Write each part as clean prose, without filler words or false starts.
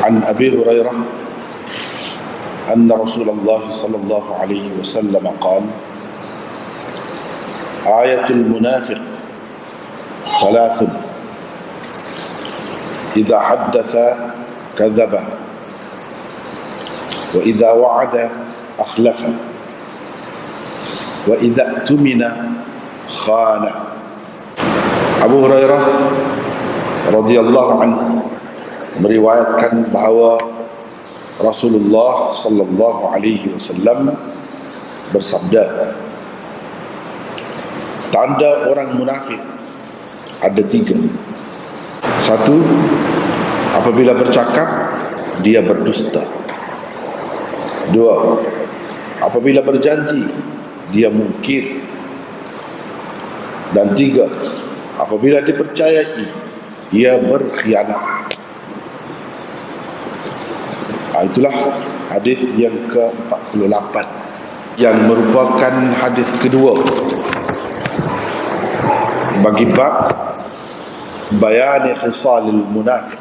عن أبي هريرة أن رسول الله صلى الله عليه وسلم قال آية المنافق ثلاث إذا حدث كذب وإذا وعد أخلف وإذا اؤتمن خان. Abu Hurairah radhiyallahu anhu meriwayatkan bahawa Rasulullah sallallahu alaihi wasallam bersabda, tanda orang munafik ada 3. 1, apabila bercakap dia berdusta. 2, apabila berjanji dia mungkir. Dan 3, apabila dipercayai ia berkhianat. Itulah hadis yang ke-48 yang merupakan hadis kedua bagi bab bayan khisalil munafiq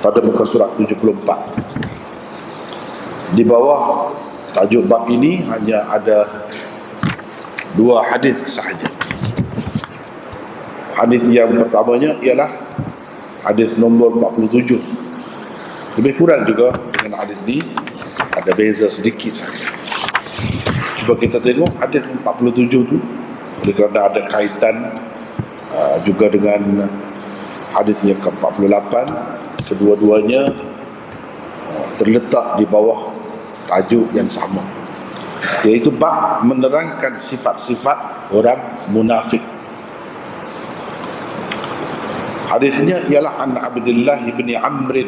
pada muka surat 74. Di bawah tajuk bab ini hanya ada 2 hadis sahaja. Hadis yang pertamanya ialah hadis nombor 47. Lebih kurang juga dengan hadis ini, ada beza sedikit saja. Cuba kita tengok hadis 47 tu, oleh kerana ada kaitan juga dengan hadis yang ke-48. Kedua-duanya terletak di bawah tajuk yang sama, iaitu bab menerangkan sifat-sifat orang munafik. Hadisnya ialah an Abdullah bin Amr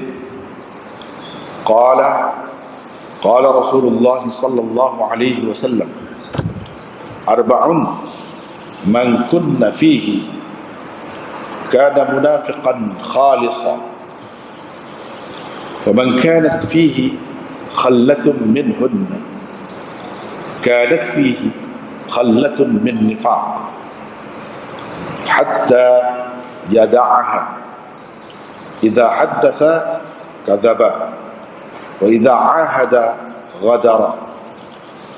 qala Rasulullah sallallahu alaihi wasallam arba'un man kunna fihi kana munafiqan khalisan wa man kanat fihi khallatun minhunna kanat fihi khallatun min nifaq hatta yada'aha idza haddatha kadzaba wa idza 'ahada ghadara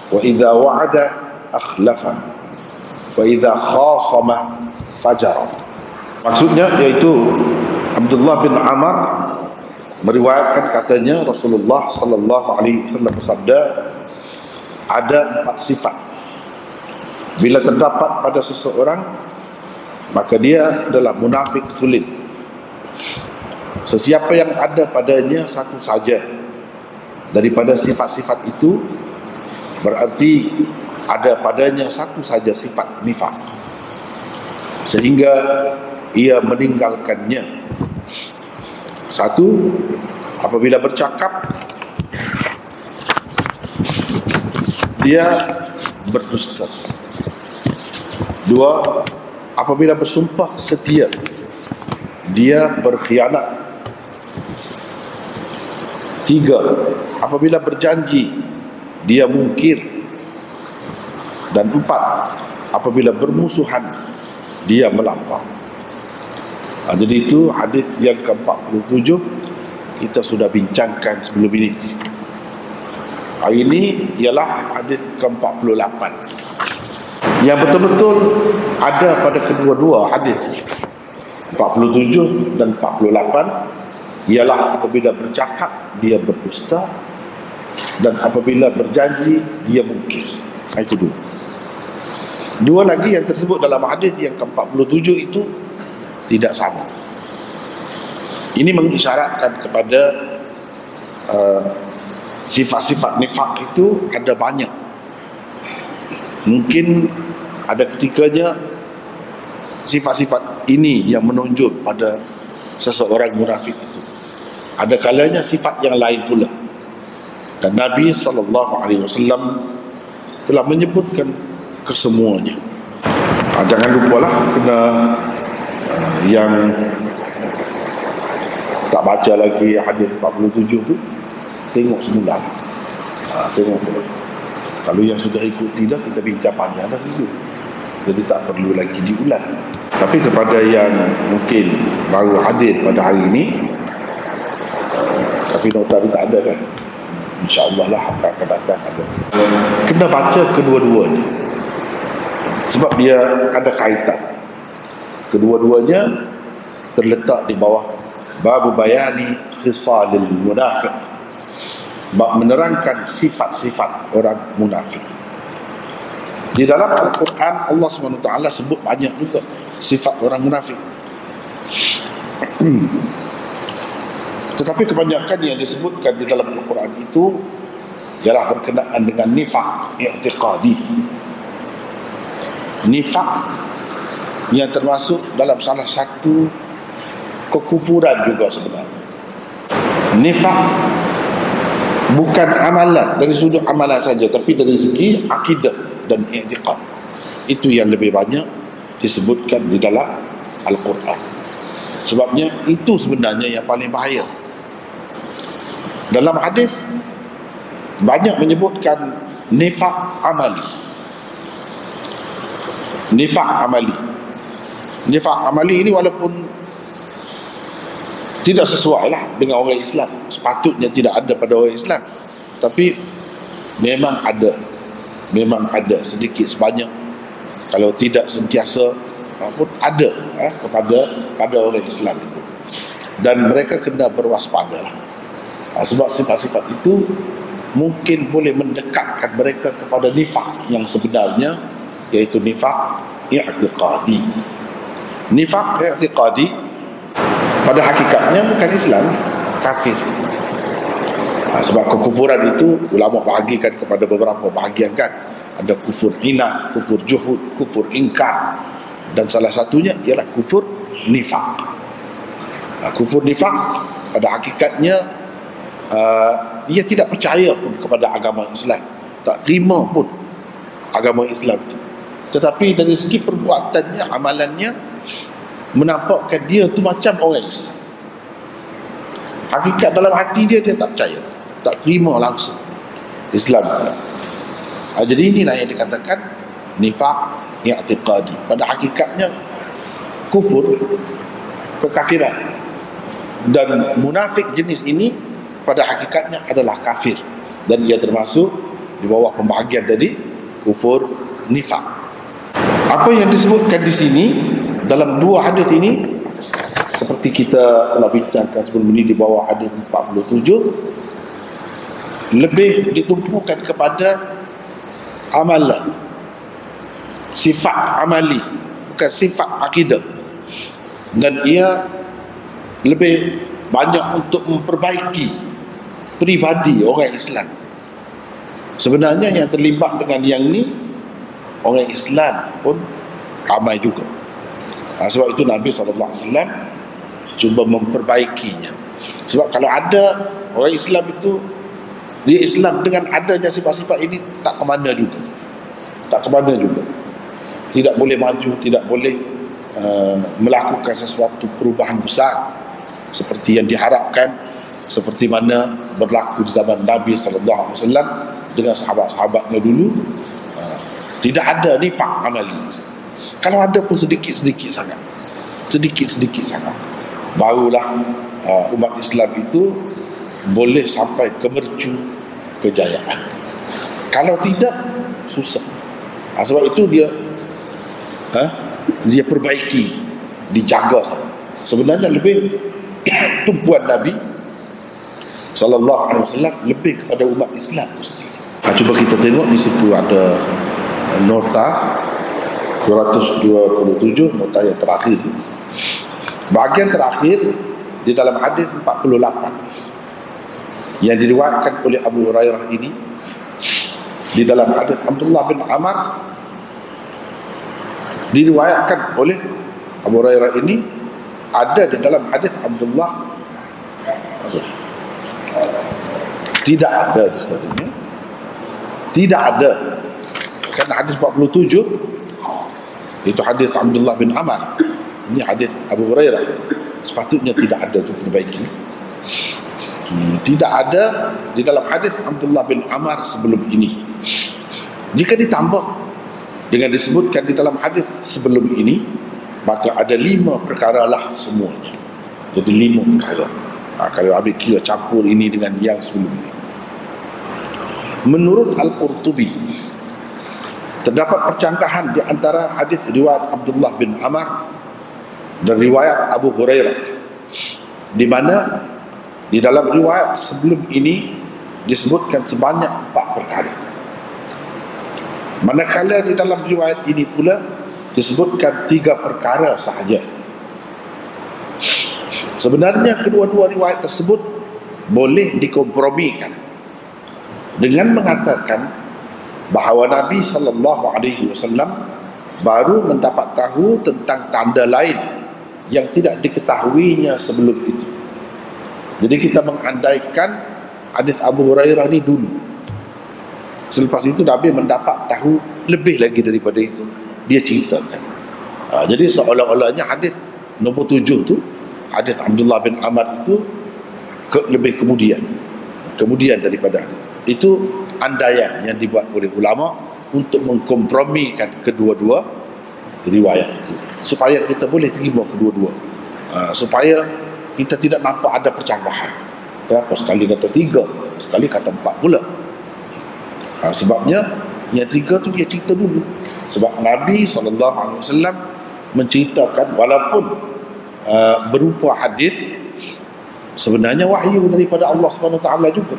wa idza wa'ada akhlafa wa idza khasama fajara. Maksudnya iaitu Abdullah bin Amr meriwayatkan, katanya Rasulullah sallallahu alaihi wasallam bersabda, ada 4 sifat bila terdapat pada seseorang maka dia adalah munafik tulen. Sesiapa yang ada padanya satu saja daripada sifat-sifat itu, berarti ada padanya satu saja sifat nifak, sehingga ia meninggalkannya. 1, apabila bercakap dia berdusta. 2, apabila bersumpah setia dia berkhianat. 3, apabila berjanji dia mungkir. Dan 4, apabila bermusuhan dia melampau. Jadi itu hadis yang ke-47 kita sudah bincangkan sebelum ini. Hari ini ialah hadis ke-48 yang betul-betul ada pada kedua-dua hadis 47 dan 48, ialah apabila bercakap dia berdusta dan apabila berjanji dia mungkir. Itu 2 lagi yang tersebut dalam hadis yang ke-47 itu tidak sama. Ini mengisyaratkan kepada sifat-sifat nifak itu ada banyak. Mungkin ada ketikanya sifat-sifat ini yang menonjol pada seseorang munafik itu. Ada kalanya sifat yang lain pula. Dan Nabi SAW telah menyebutkan kesemuanya. Jangan lupalah kena yang tak baca lagi hadis 47 tu, tengok semula. Tengok dulu. Kalau yang sudah ikuti dah, kita bincang panjang dah situ. Jadi tak perlu lagi diulang. Tapi kepada yang mungkin baru hadir pada hari ini, Tapi nota itu tak ada kan. InsyaAllah lah akan datang ada. Kena baca kedua-duanya, sebab dia ada kaitan. Kedua-duanya terletak di bawah bab bayani khisalil munafiq, bab menerangkan sifat-sifat orang munafik. Di dalam Al-Quran Allah SWT sebut banyak juga sifat orang munafik. Tetapi kebanyakan yang disebutkan di dalam Al-Quran itu ialah berkenaan dengan nifaq i'tiqadi. Nifaq yang termasuk dalam salah satu kekufuran juga sebenarnya. Nifaq bukan amalan, dari sudut amalan saja, tapi dari segi akidah dan i'tiqad. Itu yang lebih banyak disebutkan di dalam Al-Quran. Sebabnya itu sebenarnya yang paling bahaya. Dalam hadis banyak menyebutkan nifaq amali. Nifaq amali. Nifaq amali ini walaupun tidak sesuai lah dengan orang Islam, sepatutnya tidak ada pada orang Islam, tapi memang ada sedikit sebanyak, kalau tidak sentiasa pun ada pada orang Islam itu, dan mereka kena berwaspada lah. Sebab sifat-sifat itu mungkin boleh mendekatkan mereka kepada nifaq yang sebenarnya, iaitu nifaq i'tiqadi. Nifaq i'tiqadi pada hakikatnya bukan Islam, kafir. Sebab kekufuran itu ulama bahagikan kepada beberapa bahagian kan. Ada kufur inad, kufur juhud, kufur ingkar, dan salah satunya ialah kufur nifaq. Kufur nifaq pada hakikatnya dia tidak percaya pun kepada agama Islam, tak terima pun agama Islam itu. Tetapi dari segi perbuatannya, amalannya menampakkan dia tu macam orang Islam. Hakikat dalam hati dia tak percaya, tak terima langsung Islam. Jadi inilah yang dikatakan nifaq i'tiqadi. Pada hakikatnya kufur, kekafiran. Dan munafik jenis ini pada hakikatnya adalah kafir, dan ia termasuk di bawah pembahagian tadi kufur nifaq. Apa yang disebutkan di sini dalam dua hadis ini, seperti kita telah bincangkan sebelum ini di bawah hadis 47, lebih ditumpukan kepada amalan, sifat amali, bukan sifat akidah, dan ia lebih banyak untuk memperbaiki pribadi orang Islam. Sebenarnya yang terlibat dengan yang ni orang Islam pun ramai juga. Sebab itu Nabi SAW cuba memperbaikinya. Sebab kalau ada orang Islam itu, dia Islam dengan adanya sifat-sifat ini tak ke mana juga, tidak boleh maju, tidak boleh melakukan sesuatu perubahan besar seperti yang diharapkan, seperti mana berlaku di zaman Nabi SAW dengan sahabat-sahabatnya dulu. Tidak ada nifaq amali. Kalau ada pun sedikit-sedikit sangat, barulah umat Islam itu boleh sampai ke mercu kejayaan. Kalau tidak, susah. Sebab itu dia perbaiki, dijaga. Sebenarnya lebih tumpuan Nabi SAW lebih kepada umat Islam itu sendiri. Cuba kita tengok di situ ada nota 227, nota yang terakhir, bahagian terakhir di dalam hadis 48 yang diriwayatkan oleh Abu Hurairah ini. Di dalam hadis Abdullah bin Amr diriwayatkan oleh Abu Hurairah ini, ada di dalam hadis Abdullah tidak ada sebenarnya, tidak ada, kan hadis 47 itu hadis Abdullah bin Amr, ini hadis Abu Hurairah, sepatutnya tidak ada untuk diperbaiki. Tidak ada di dalam hadis Abdullah bin Amr sebelum ini. Jika ditambah dengan disebutkan di dalam hadis sebelum ini, maka ada 5 perkara lah semuanya. Jadi 5 perkara. Kalau ambil kira campur ini dengan yang sebelum ini. Menurut Al-Qurtubi, terdapat percanggahan di antara hadis riwayat Abdullah bin Amr dan riwayat Abu Hurairah, di mana di dalam riwayat sebelum ini disebutkan sebanyak 4 perkara, manakala di dalam riwayat ini pula disebutkan 3 perkara sahaja. Sebenarnya kedua-dua riwayat tersebut boleh dikompromikan dengan mengatakan bahawa Nabi SAW baru mendapat tahu tentang tanda lain yang tidak diketahuinya sebelum itu. Jadi kita mengandaikan hadis Abu Hurairah ni dulu, selepas itu Nabi mendapat tahu lebih lagi daripada itu, dia ceritakan. Jadi seolah-olahnya hadis nombor 7 tu, hadis Abdullah bin Amr itu lebih kemudian daripada hadis itu. Andaian yang dibuat oleh ulama untuk mengkompromikan kedua-dua riwayat itu, supaya kita boleh terima kedua-dua, supaya kita tidak nampak ada percanggahan. Kenapa sekali kata 3, sekali kata 4 pula? Sebabnya yang 3 tu dia cerita dulu. Sebab Nabi SAW menceritakan, walaupun berupa hadis, sebenarnya wahyu daripada Allah SWT juga.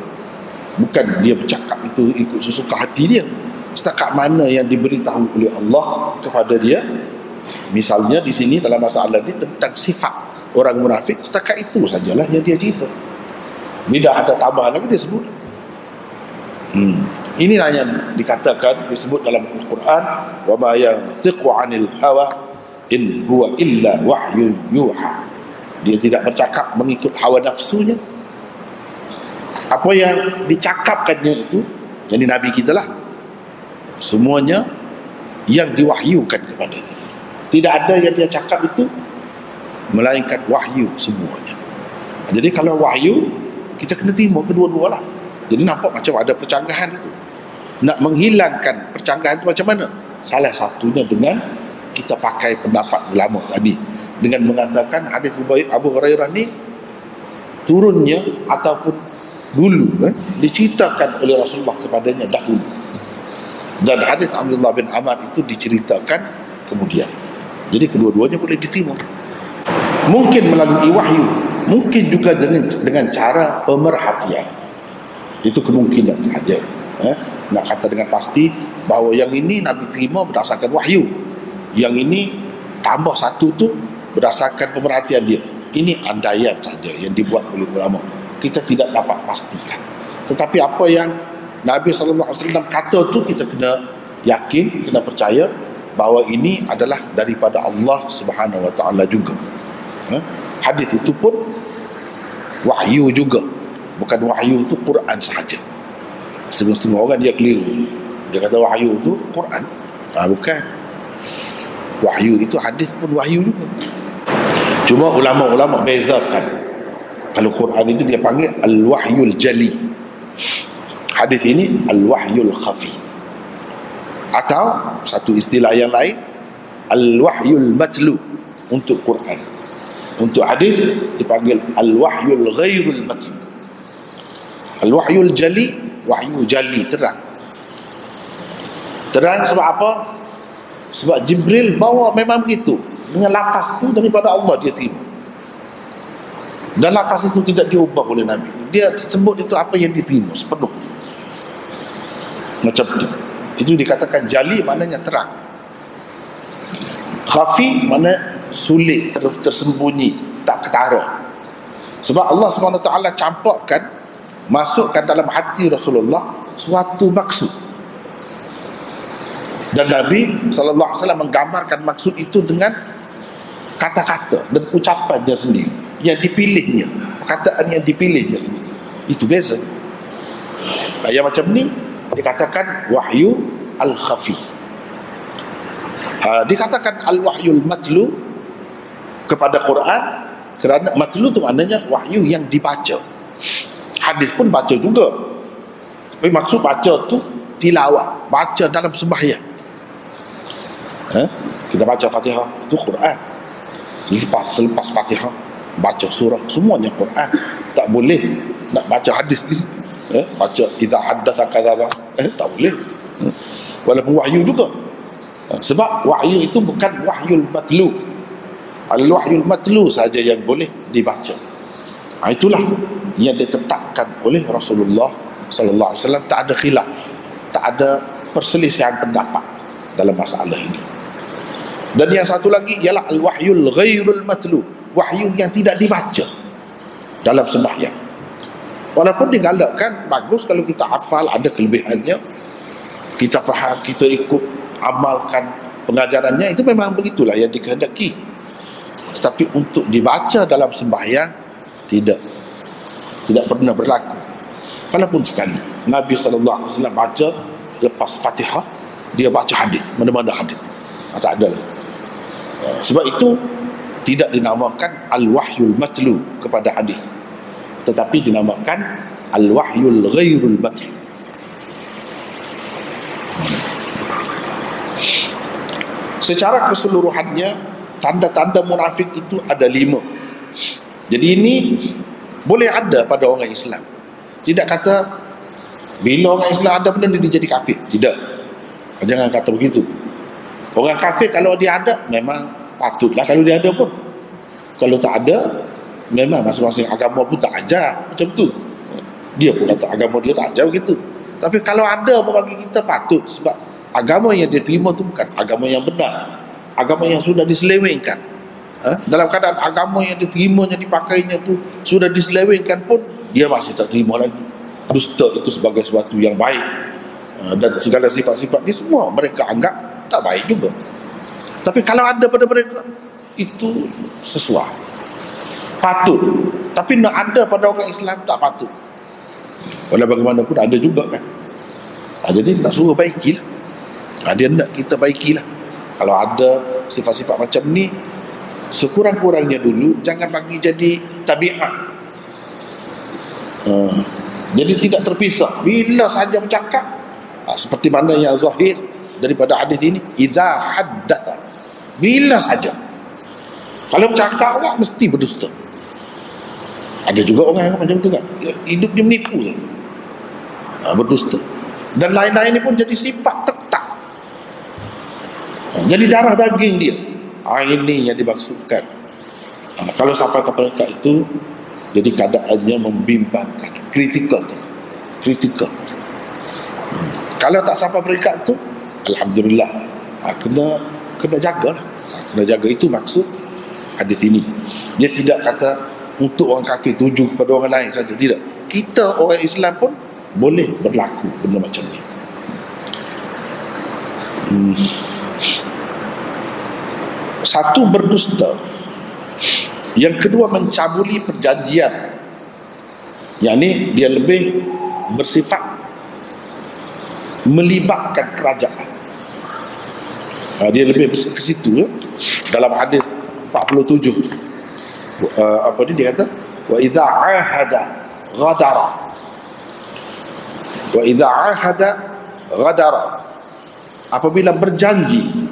Bukan dia bercakap itu ikut sesuka hati dia. Setakat mana yang diberitahu oleh Allah kepada dia. Misalnya di sini dalam masalah ini tentang sifat orang munafik, setakat itu sajalah yang dia cerita. Bila ada tambahan lagi dia sebut. Inilah yang dikatakan, disebut dalam Al-Quran, wa ma yantiqu 'anil hawa in huwa illa wahyun yuha. Dia tidak bercakap mengikut hawa nafsunya. Apa yang dicakapkannya itu, yang di Nabi kita lah, semuanya yang diwahyukan kepadanya. Tidak ada yang dia cakap itu melainkan wahyu semuanya. Jadi kalau wahyu, kita kena terima kedua-dua lah. Jadi nampak macam ada percanggahan itu. Nak menghilangkan percanggahan itu macam mana? Salah satunya dengan kita pakai pendapat ulama tadi, dengan mengatakan hadis Abu Hurairah ni turunnya ataupun dulu diceritakan oleh Rasulullah kepadanya dahulu, dan hadis Abdullah bin Amr itu diceritakan kemudian. Jadi kedua-duanya boleh diterima. Mungkin melalui wahyu, mungkin juga dengan cara pemerhatian. Itu kemungkinan sahaja. Nak kata dengan pasti bahawa yang ini Nabi terima berdasarkan wahyu, yang ini tambah satu tu berdasarkan pemerhatian dia. Ini andaian saja yang dibuat oleh ulama. Kita tidak dapat pastikan. Tetapi apa yang Nabi SAW kata tu, kita kena yakin, kena percaya bahawa ini adalah daripada Allah Subhanahu Wa Taala juga. Hadis itu pun wahyu juga, bukan wahyu itu Quran sahaja. Setengah-setengah orang dia keliru, dia kata wahyu itu Quran. Bukan. Wahyu itu hadis pun wahyu juga. Cuma ulama-ulama bezakan. Kalau Quran itu dia panggil Al-Wahyul Jali, hadis ini Al-Wahyul Khafi. Atau satu istilah yang lain, Al-Wahyul Matlu untuk Quran. Untuk hadis dipanggil Al-Wahyul Ghairul Matlu. Al-Wahyul Jali, wahyu jali, terang. Terang sebab apa? Sebab Jibril bawa memang begitu, dengan lafaz tu daripada Allah dia terima. Dan lafaz itu tidak diubah oleh Nabi. Dia sebut itu apa yang diterima sepenuh. Macam itu. Itu dikatakan jali, maknanya terang. Khafi mana sulit, tersembunyi, tak ketara. Sebab Allah SWT campakkan, masukkan dalam hati Rasulullah suatu maksud. Dan Nabi SAW menggambarkan maksud itu dengan kata-kata dan ucapannya sendiri, yang dipilihnya, perkataan yang dipilihnya sendiri. Itu beza. Yang macam ni dikatakan wahyu al-khafi. Dikatakan al-wahyul matlu kepada Quran kerana matlu tu maknanya wahyu yang dibaca. Hadis pun baca juga, tapi maksud baca tu tilawah, baca dalam sembahyang. Kita baca Fatihah itu Quran. Selepas Fatihah baca surah, semuanya Quran. tak boleh nak baca hadis di situ. Baca idza haddatsa kadzaba, tak boleh. Walaupun wahyu juga. Sebab wahyu itu bukan wahyul matlu. Al-wahyul matlu saja yang boleh dibaca. Itulah yang ditetapkan oleh Rasulullah sallallahu alaihi wasallam, tak ada khilaf, tak ada perselisihan pendapat dalam masalah ini. Dan yang satu lagi ialah al-wahyul ghairul matlu, wahyu yang tidak dibaca dalam sembahyang. Walaupun digalakkan, bagus kalau kita hafal, ada kelebihannya, kita faham, kita ikut amalkan pengajarannya, itu memang begitulah yang dikehendaki. Tetapi untuk dibaca dalam sembahyang, tidak pernah berlaku. Walaupun sekali Nabi SAW baca lepas Fatihah, dia baca hadis, mana-mana hadis, tak ada lagi. Sebab itu tidak dinamakan al-wahyul matlu kepada hadis, tetapi dinamakan al-wahyul ghairul matlu. Secara keseluruhannya, tanda-tanda munafik itu ada 5. Jadi ini boleh ada pada orang Islam. Tidak kata bila orang Islam ada benda dia jadi kafir. Tidak. Jangan kata begitu. Orang kafir kalau dia ada, memang patutlah kalau dia ada pun. Kalau tak ada, memang masing-masing agama pun tak ajar macam tu. Dia pun kata agama dia tak ajar begitu. Tapi kalau ada pun bagi kita patut. Sebab agama yang dia terima tu bukan agama yang benar, agama yang sudah diselewengkan. Dalam keadaan agama yang diterimanya, dipakainya tu sudah diselewengkan pun, dia masih tak terima lagi. Dusta itu sebagai sesuatu yang baik, dan segala sifat-sifat dia semua mereka anggap tak baik juga. Tapi kalau ada pada mereka, itu sesuai, patut. Tapi nak ada pada orang Islam tak patut. Walau bagaimanapun ada juga kan. Jadi nak suruh baikilah. Dia nak kita baikilah. Kalau ada sifat-sifat macam ni, sekurang-kurangnya dulu jangan bagi jadi tabiat. Jadi tidak terpisah. Bila saja bercakap, seperti mana yang zahir daripada hadis ini, idza haddatha, bila saja. Kalau bercakap orang mesti berdusta. Ada juga orang yang macam tu kan, hidup dia menipu saja, berdusta. Dan lain-lain ini pun jadi sifat tetap, jadi darah daging dia. Ini yang dimaksudkan. Kalau sampai ke peringkat itu, jadi keadaannya membimbangkan, kritikal. Kalau tak sampai peringkat itu, alhamdulillah, kena jagalah. Kena jaga, itu maksud hadis ini. Dia tidak kata untuk orang kafir tuju kepada orang lain saja, tidak. Kita orang Islam pun boleh berlaku benda macam ni. Satu, berdusta. Yang kedua, mencabuli perjanjian. Yang ni dia lebih bersifat melibatkan kerajaan. Dia lebih ke situ ya. Dalam hadis 47, apa ni dia kata, wa idza ahada ghadara, wa idza ahada ghadara, apabila berjanji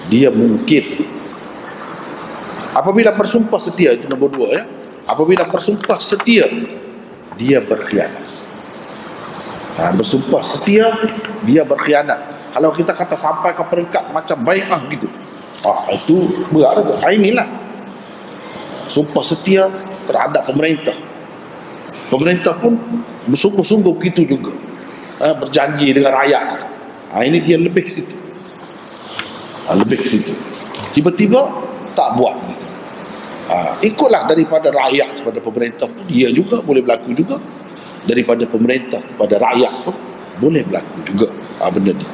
dia mungkir. Apabila bersumpah setia, itu nombor 2 ya. Apabila bersumpah setia, dia berkhianat. Bersumpah setia, dia berkhianat. Kalau kita kata sampai ke peringkat macam bai'ah gitu, itu berat. Inilah sumpah setia terhadap pemerintah. Pemerintah pun bersungguh-sungguh begitu juga, berjanji dengan rakyat. Ini dia lebih ke situ. Lebih ke situ. Tiba-tiba tak buat gitu. Ikutlah daripada rakyat kepada pemerintah pun, dia juga boleh berlaku juga. Daripada pemerintah kepada rakyat pun boleh berlaku juga benda ni.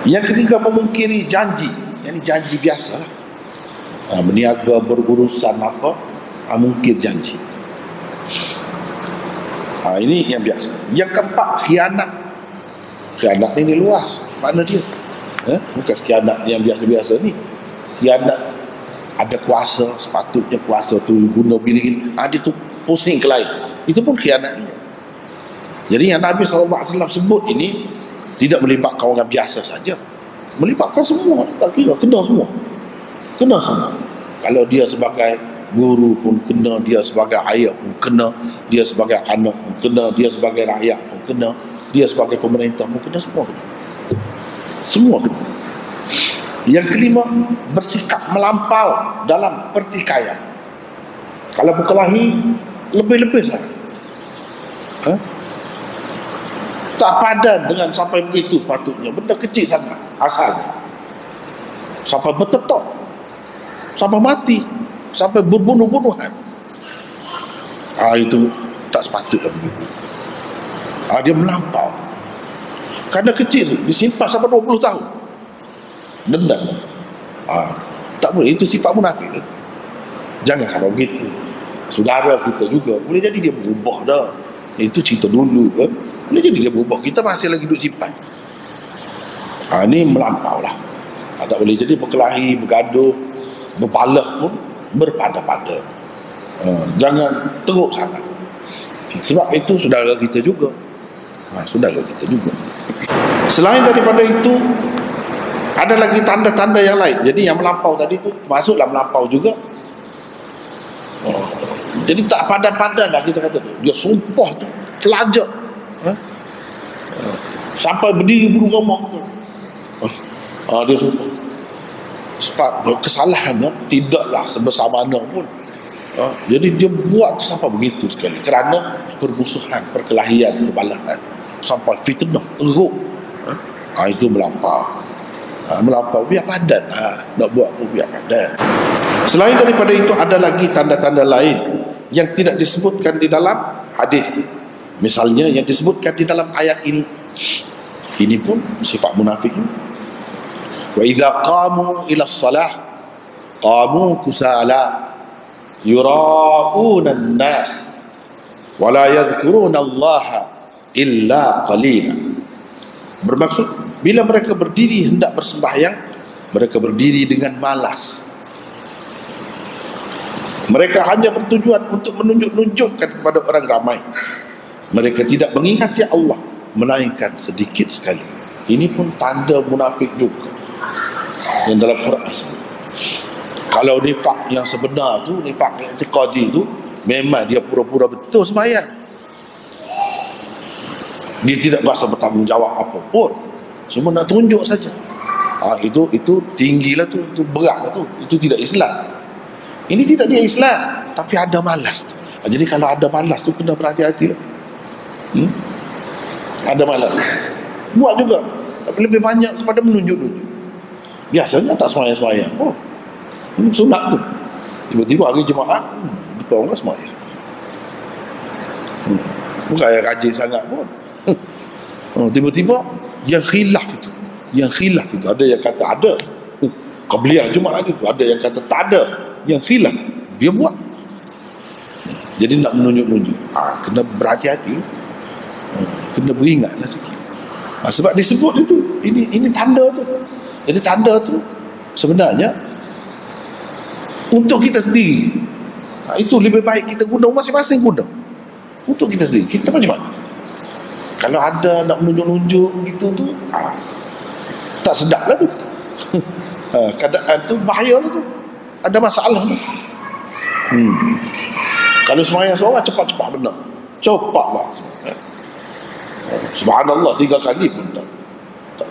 Yang ketiga, memungkiri janji. Yang ni janji biasa lah. Berniaga, berurusan apa, mungkir janji. Ini yang biasa. Yang keempat, khianat. Khianat ni luas makna dia. Bukan khianat yang biasa-biasa ni. Khianat ada kuasa, sepatutnya kuasa tu guna pilih, dia tu pusing ke lain, itu pun khianat dia. Jadi yang Nabi SAW sebut ini tidak melibatkan orang biasa saja, melibatkan semua. Tak kira, kena semua. Kalau dia sebagai Guru pun kena, dia sebagai ayah pun kena, dia sebagai anak pun kena, dia sebagai rakyat pun kena, dia sebagai pemerintah pun kena, semua kena. Semua kena. Yang kelima, bersikap melampau dalam pertikaian. Kalau berkelahi, lebih-lebih sangat. Tak padan dengan sampai begitu sepatutnya. Benda kecil sangat asalnya. Sampai bertetok, sampai mati, sampai berbunuh-bunuhan. Itu tak sepatutnya begitu. Dia melampau. Kerana kecil tu disimpan sampai 20 tahun dendam. Tak boleh. Itu sifat munafik tu. Jangan sampai begitu. Saudara kita juga boleh jadi dia berubah dah. Itu cerita dulu boleh jadi dia berubah, kita masih lagi duduk simpan. Ni melampau lah. Tak boleh jadi berkelahi, bergaduh, berpalah pun berpada-pada. Jangan teruk sangat. Sebab itu saudara kita juga. Saudara kita juga. Selain daripada itu, ada lagi tanda-tanda yang lain. Jadi yang melampau tadi tu masuklah melampau juga. Jadi tak padan-padan lah kita kata. Dia sumpah tu telajak, sampai berdiri bulu roma tu. Dia sumpah. Sebab kesalahannya tidaklah sebesar mana pun. Jadi dia buat sampai begitu sekali. Kerana permusuhan, perkelahian, perbalahan, sampai fitnah, teruk. Itu melampau. Melampau, biar padan. Nak buat pun biar padan. Selain daripada itu, ada lagi tanda-tanda lain yang tidak disebutkan di dalam hadis. Misalnya yang disebutkan di dalam ayat ini. Ini pun sifat munafik. Wa idza qamu ila shalah qamu kusala yura'una an-nas wa la yadhkuruna Allah illa qalila. Bermaksud bila mereka berdiri hendak bersembahyang, mereka berdiri dengan malas. Mereka hanya bertujuan untuk menunjuk-nunjukkan kepada orang ramai. Mereka tidak mengingati Allah, melainkan sedikit sekali. Ini pun tanda munafik juga yang dalam Quran. Kalau nifak yang sebenar tu, nifak yang i'tiqadi tu, memang dia pura-pura betul sembahyang. Dia tidak berasa bertanggungjawab apa pun, cuma nak tunjuk saja. Itu tinggilah tu, itu beratlah tu. Itu tidak Islam. Ini tidak dia Islam, tapi ada malas. Jadi kalau ada malas tu kena berhati-hati lah. Ada malas, buat juga, tapi lebih banyak kepada menunjuk-nunjuk. Biasanya tak semayang-semayang sunat tu. Tiba-tiba hari Jumaat depan orang semayang. Bukan yang rajin sangat pun. Tiba-tiba yang khilaf itu. Ada yang kata ada qabliyah Jumaat itu, ada yang kata tak ada. Yang khilaf dia buat. Jadi nak menunjuk-nunjuk, kena berhati-hati, kena beringatlah sikit. Sebab disebut itu, ini tanda tu. Jadi tanda tu sebenarnya untuk kita sendiri. Itu lebih baik kita guna, masing-masing guna untuk kita sendiri. Kita macam mana? Kalau ada nak menunjuk-nunjuk gitu tu, tak sedap lah tu. Keadaan tu bahaya lah tu. Ada masalah tu. Kalau semayang seorang cepat-cepat benar, cepatlah. Subhanallah 3 kali pun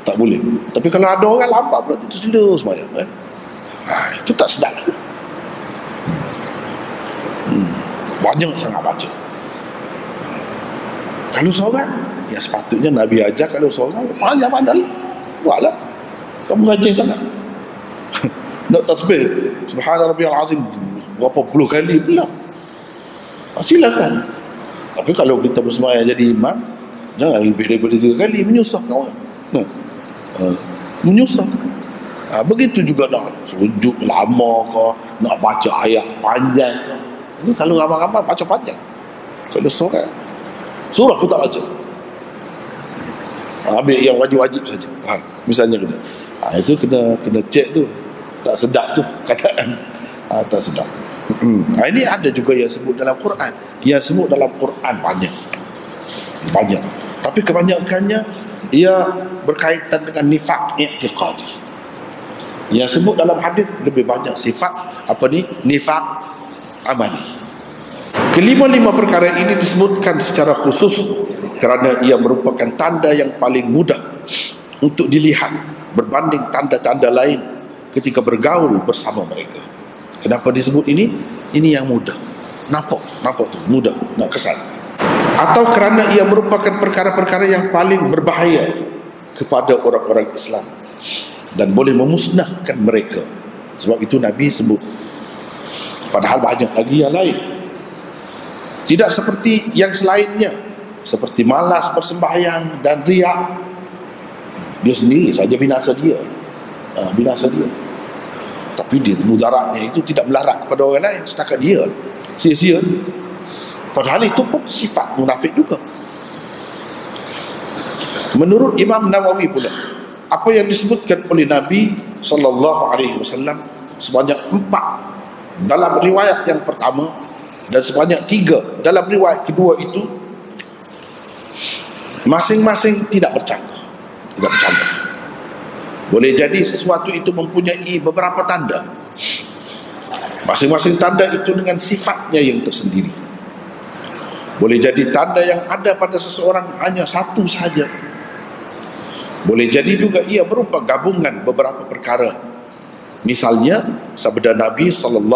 tak boleh. Tapi kalau ada orang lambat pula, itu slow semayang. Itu tak sedap. Banyak sangat baca. Kalau seorang, ya sepatutnya Nabi ajar kalau seorang banyak pandang, buatlah. Kamu rajin sangat. Nak tasbih Subhana rabbiyal azim berapa puluh kali pula, silakan. Tapi kalau kita bersemayang jadi imam, jangan lebih daripada 3 kali, menyusahkan orang. Menyusahkan. Begitu juga nak sujud lama ke, nak baca ayat panjang ke. Ini kalau ramai-ramai baca panjang. Kalau seorang surah pun tak baca, ambil yang wajib-wajib saja. Misalnya kita, itu kena cek tu. Tak sedap tu keadaan. Tak sedap. Ini ada juga yang sebut dalam Quran. Yang sebut dalam Quran banyak. Tapi kebanyakannya ia berkaitan dengan nifak i'tiqadi. Yang sebut dalam hadis lebih banyak sifat nifak amali. Kelima-lima perkara ini disebutkan secara khusus kerana ia merupakan tanda yang paling mudah untuk dilihat berbanding tanda-tanda lain ketika bergaul bersama mereka. Kenapa disebut ini? Ini yang mudah. Nampak tu mudah nak kesan. Atau kerana ia merupakan perkara-perkara yang paling berbahaya kepada orang-orang Islam dan boleh memusnahkan mereka. Sebab itu Nabi sebut. Padahal banyak lagi yang lain. Tidak seperti yang selainnya, seperti malas bersembahyang dan riak. Dia sendiri saja binasa dia. Tapi dia mudaratnya itu tidak melarat kepada orang lain, setakat dia sia-sia. Padahal itu pun sifat munafik juga. Menurut Imam Nawawi pula, apa yang disebutkan oleh Nabi SAW sebanyak 4 dalam riwayat yang pertama dan sebanyak 3 dalam riwayat kedua itu masing-masing tidak bercanggah. Boleh jadi sesuatu itu mempunyai beberapa tanda. Masing-masing tanda itu dengan sifatnya yang tersendiri. Boleh jadi tanda yang ada pada seseorang hanya satu sahaja. Boleh jadi juga ia berupa gabungan beberapa perkara. Misalnya sabda Nabi SAW,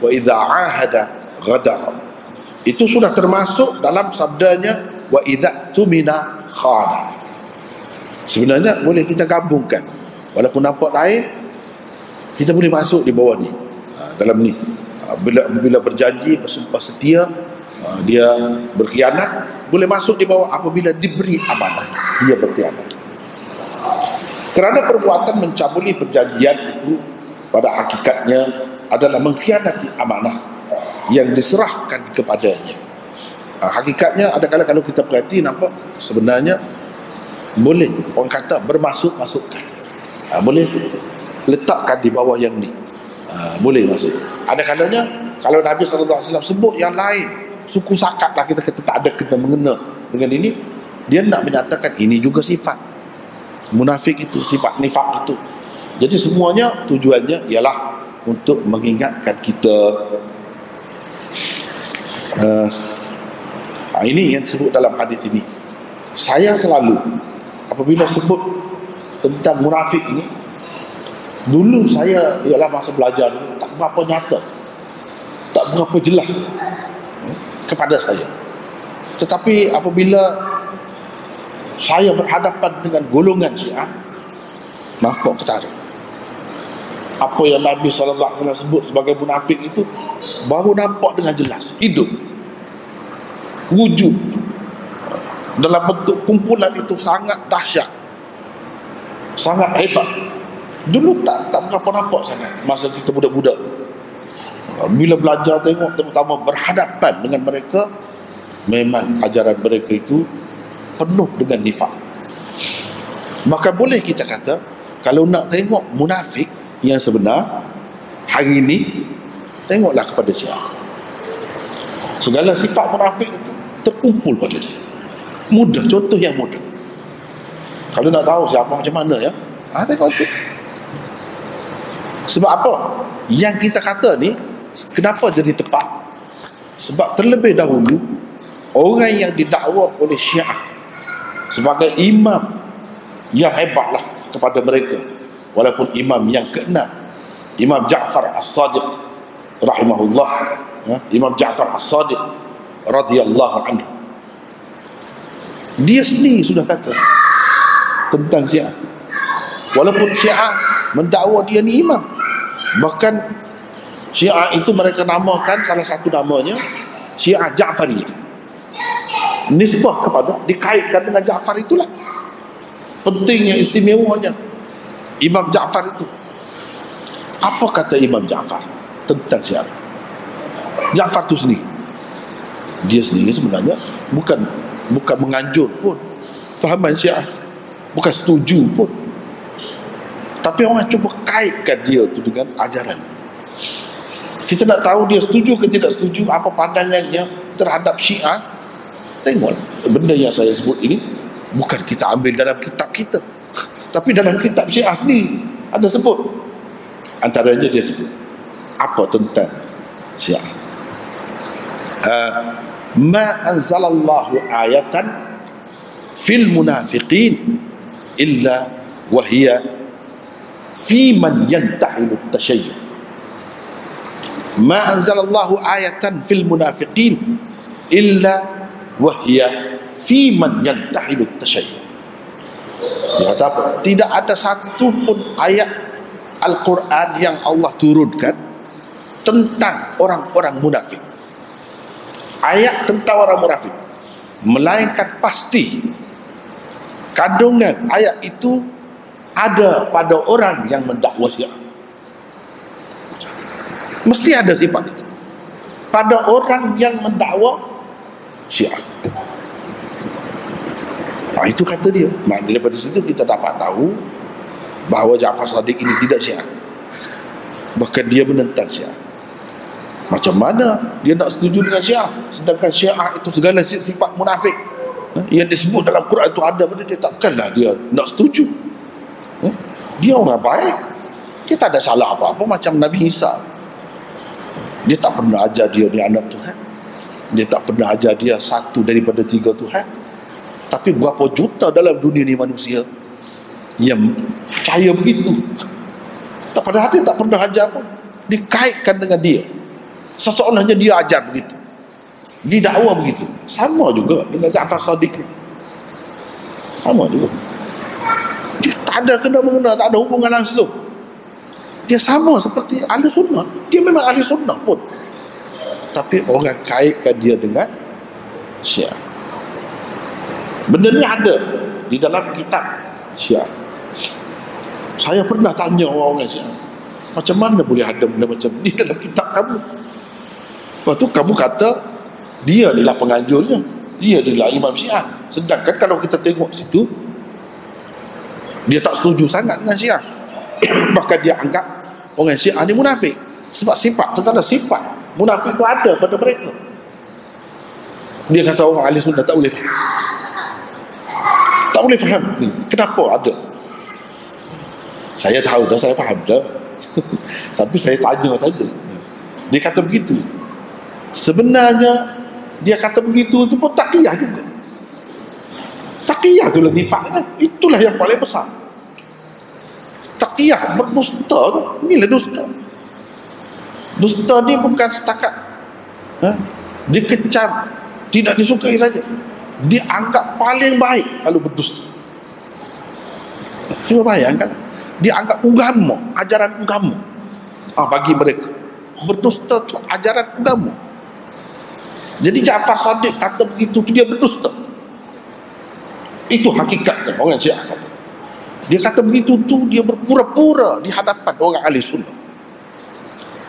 wa idza ahada ghadara. Itu sudah termasuk dalam sabdanya wa idza tumina khana. Sebenarnya boleh kita gabungkan, walaupun nampak lain, kita boleh masuk di bawah ni, dalam ni. Bila berjanji, bersumpah setia, dia berkhianat, boleh masuk di bawah apabila diberi amanah, dia berkhianat. Kerana perbuatan mencabuli perjanjian itu pada hakikatnya adalah mengkhianati amanah yang diserahkan kepadanya. Hakikatnya adakala kalau kita perhati nampak sebenarnya boleh orang kata bermasuk-masukkan, boleh letakkan di bawah yang ni, boleh masuk. Ada kalanya kalau Nabi SAW sebut yang lain, suku sakat lah, kita kata tak ada kena mengena dengan ini, dia nak menyatakan ini juga sifat munafik itu, sifat nifak itu. Jadi semuanya tujuannya ialah untuk mengingatkan kita. Ini yang disebut dalam hadis ini. Saya selalu apabila sebut tentang munafik ini, dulu saya ialah masa belajar tak berapa nyata, tak berapa jelas kepada saya. Tetapi apabila saya berhadapan dengan golongan Syiah, nampak ketara. Apa yang Nabi SAW sebut sebagai munafik itu baru nampak dengan jelas, hidup, wujud dalam bentuk kumpulan itu sangat dahsyat, sangat hebat. Dulu tak berapa nampak sangat masa kita budak-budak. Bila belajar tengok, terutama berhadapan dengan mereka, memang ajaran mereka itu penuh dengan nifak. Maka boleh kita kata, kalau nak tengok munafik yang sebenar hari ini, tengoklah kepada Syiah. Segala sifat munafik itu terkumpul pada dia. Mudah, contoh yang mudah. Kalau nak tahu siapa macam mana ya, tengok tu. Sebab apa? Yang kita kata ni kenapa jadi tepat? Sebab terlebih dahulu orang yang didakwa oleh Syiah sebagai imam yang hebatlah kepada mereka, walaupun imam yang keenam, Imam Ja'far As-Sadiq rahimahullah, Imam Ja'far As-Sadiq radhiyallahu anhu, dia sendiri sudah kata tentang Syiah, walaupun Syiah mendakwa dia ni imam. Bahkan Syiah itu mereka namakan, salah satu namanya Syiah Ja'fariyah, nisbah kepada, dikaitkan dengan Ja'far itulah. Pentingnya, istimewanya Imam Ja'far itu. Apa kata Imam Ja'far tentang Syiah? Ja'far itu sendiri, dia sendiri sebenarnya bukan menganjur pun fahaman Syiah, bukan setuju pun, tapi orang cuba kaitkan dia tu dengan ajaran itu. Kita nak tahu dia setuju ke tidak setuju, apa pandangannya terhadap Syiah, tengoklah. Benda yang saya sebut ini bukan kita ambil dalam kitab kita, tapi dalam kitab Syiah sendiri ada sebut. Antaranya dia sebut apa tentang Syiah. Ma anzalallahu ayatan fil munafiqin illa wahia fi man yantahilu at-tashayyuh. Ma anzalallahu ayatan fil munafiqin illa wahia fi man yantahilu at-tashayyuh. Dia kata apa? Tidak ada satu pun ayat Al-Quran yang Allah turunkan tentang orang-orang munafik, ayat tentang orang munafik, melainkan pasti kandungan ayat itu ada pada orang yang mendakwah Syiah. Mesti ada sifat itu pada orang yang mendakwah Syiah. Nah, itu kata dia. Maknanya daripada situ kita dapat tahu bahawa Ja'far Shadiq ini tidak Syiah, bahkan dia menentang Syiah. Macam mana dia nak setuju dengan Syiah, sedangkan Syiah itu segala sifat munafik yang disebut dalam Quran itu ada pada dia? Takkanlah dia nak setuju. Dia orang baik, dia tak ada salah apa-apa. Macam Nabi Isa, dia tak pernah ajar dia ni anak Tuhan, dia tak pernah ajar dia satu daripada tiga Tuhan. Tapi berapa juta dalam dunia ni manusia yang percaya begitu. Padahal dia tak pernah ajar pun, dikaitkan dengan dia, seseolahnya dia ajar begitu, didakwa begitu. Sama juga dengan Ja'far Shadiq ni, sama juga. Dia tak ada kena-mengena, tak ada hubungan langsung. Dia sama seperti ahli sunnah. Dia memang ahli sunnah pun, tapi orang kaitkan dia dengan Syiah. Benda ni ada di dalam kitab Syiah. Saya pernah tanya orang-orang Syiah, macam mana boleh ada benda macam ni dalam kitab kamu? Lepas tu kamu kata dia adalah penganjurnya, dia adalah imam Syiah. Sedangkan kalau kita tengok situ, dia tak setuju sangat dengan Syiah. Bahkan dia anggap orang Syiah ni munafik, sebab sifat, terkadang sifat munafik tu ada pada mereka. Dia kata orang ahli sunnah tak boleh faham, tak boleh faham ni, kenapa ada. Saya tahu dah, saya faham dah. Tapi saya tanya saja. Dia kata begitu. Sebenarnya dia kata begitu tu pun taqiyah juga. Taqiyah itulah nifaknya, itulah yang paling besar. Taqiyah, berdusta tu, inilah dusta. Dusta ni bukan setakat dikecam, tidak disukai saja, dia anggap paling baik kalau berdusta. Cuba bayangkan, dia anggap agama, ajaran agama, bagi mereka berdusta tu ajaran agama. Jadi Ja'far Shadiq kata begitu tu dia berdusta. Itu hakikatnya orang Syiah kata. Dia kata begitu tu dia berpura-pura di hadapan orang ahli sunnah,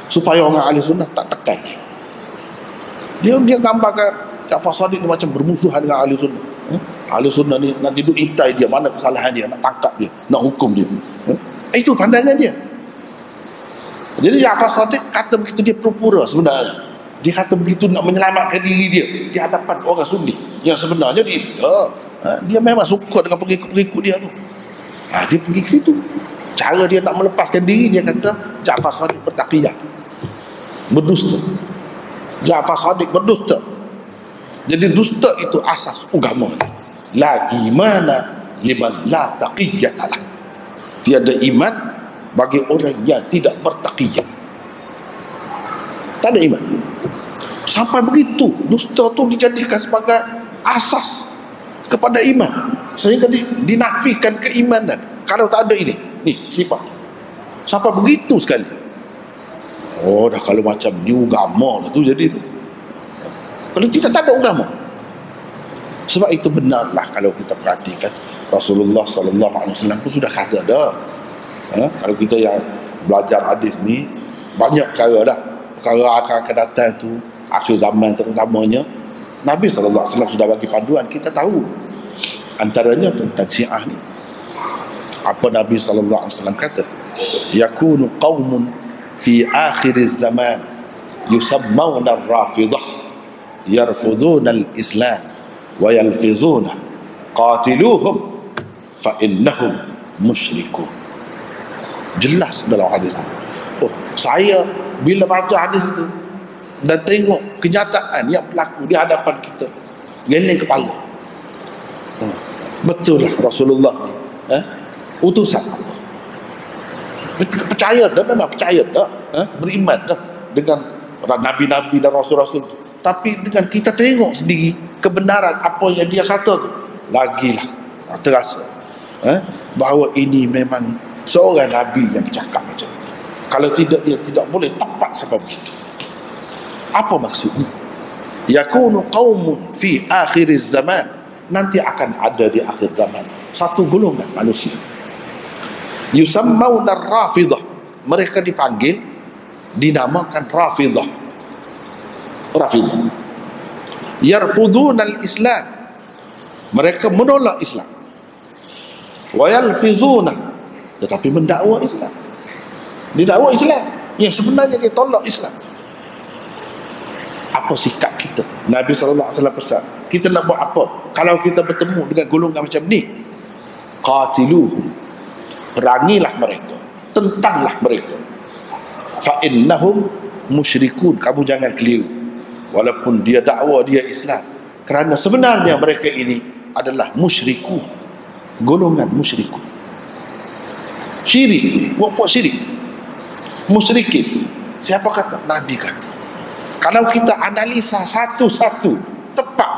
supaya orang ahli sunnah tak tekan. Dia gambarkan Ja'far Shadiq ni macam bermusuhan dengan ahli sunnah. Ahli sunnah ni nanti duk intai dia, mana kesalahan dia, nak tangkap dia, nak hukum dia. Itu pandangan dia. Jadi Ja'far Shadiq kata begitu dia pura-pura sebenarnya. Dia kata begitu nak menyelamatkan diri dia di hadapan orang Sunni, yang sebenarnya dia memang suka dengan pengikut-pengikut dia tu. Dia pergi ke situ. Cara dia nak melepaskan diri, dia kata Ja'far Shadiq bertaqiyah, berdusta. Ja'far Shadiq berdusta. Jadi dusta itu asas agama. La imana liman la taqiyata lah. Tiada iman bagi orang yang tidak bertaqiyah. Tak ada iman. Sampai begitu dusta tu dijadikan sebagai asas kepada iman, sehingga dinafikan keimanan kalau tak ada ini sifat. Sampai begitu sekali. Dah kalau macam ni agama tu jadi tu. Kalau tidak, tak ada agama. Sebab itu benarlah kalau kita perhatikan Rasulullah SAW pun sudah kata dah. Kalau kita yang belajar hadis ni, banyak perkara dah, perkara akan datang tu, akhir zaman terutamanya, Nabi SAW sudah bagi panduan. Kita tahu antaranya tentang Syiah ni. Apa Nabi SAW kata? Yakunu qawmun fi akhiriz zaman yusammawna ar-rafidah yarfuduna al-islam wa yalfizuna qatiluhum fa innahum musyrikun. Jelas dalam hadis itu. Saya bila baca hadis itu, dan tengok kenyataan yang berlaku di hadapan kita, geleng kepala. Betul lah Rasulullah ni utusan Allah. Percaya dah, memang percaya dah, beriman dah dengan nabi-nabi dan rasul-rasul tu. Tapi dengan kita tengok sendiri kebenaran apa yang dia kata tu, lagilah terasa bahawa ini memang seorang nabi yang bercakap macam ni. Kalau tidak, dia tidak boleh tepat sampai begitu. Apa maksudnya? Yakunu qaumun fi akhiriz zaman, nanti akan ada di akhir zaman satu golongan manusia, yusammawna ar-rafidah, mereka dipanggil, dinamakan rafidah. Yarfuduna al-islam, mereka menolak Islam. Wa yalfizuna, tetapi mendakwa Islam. Didakwa Islam yang sebenarnya dia tolak Islam. Apa sikap kita? Nabi SAW pesan, kita nak buat apa kalau kita bertemu dengan golongan macam ni? Qatiluhum, perangilah mereka, tentanglah mereka. Fa innahum musyrikun, kamu jangan keliru walaupun dia dakwa dia Islam, kerana sebenarnya mereka ini adalah musyrikun, golongan musyrikun. Syirik ni, buat syirik, musyrikin. Siapa kata? Nabi kata. Kalau kita analisa satu-satu tepat,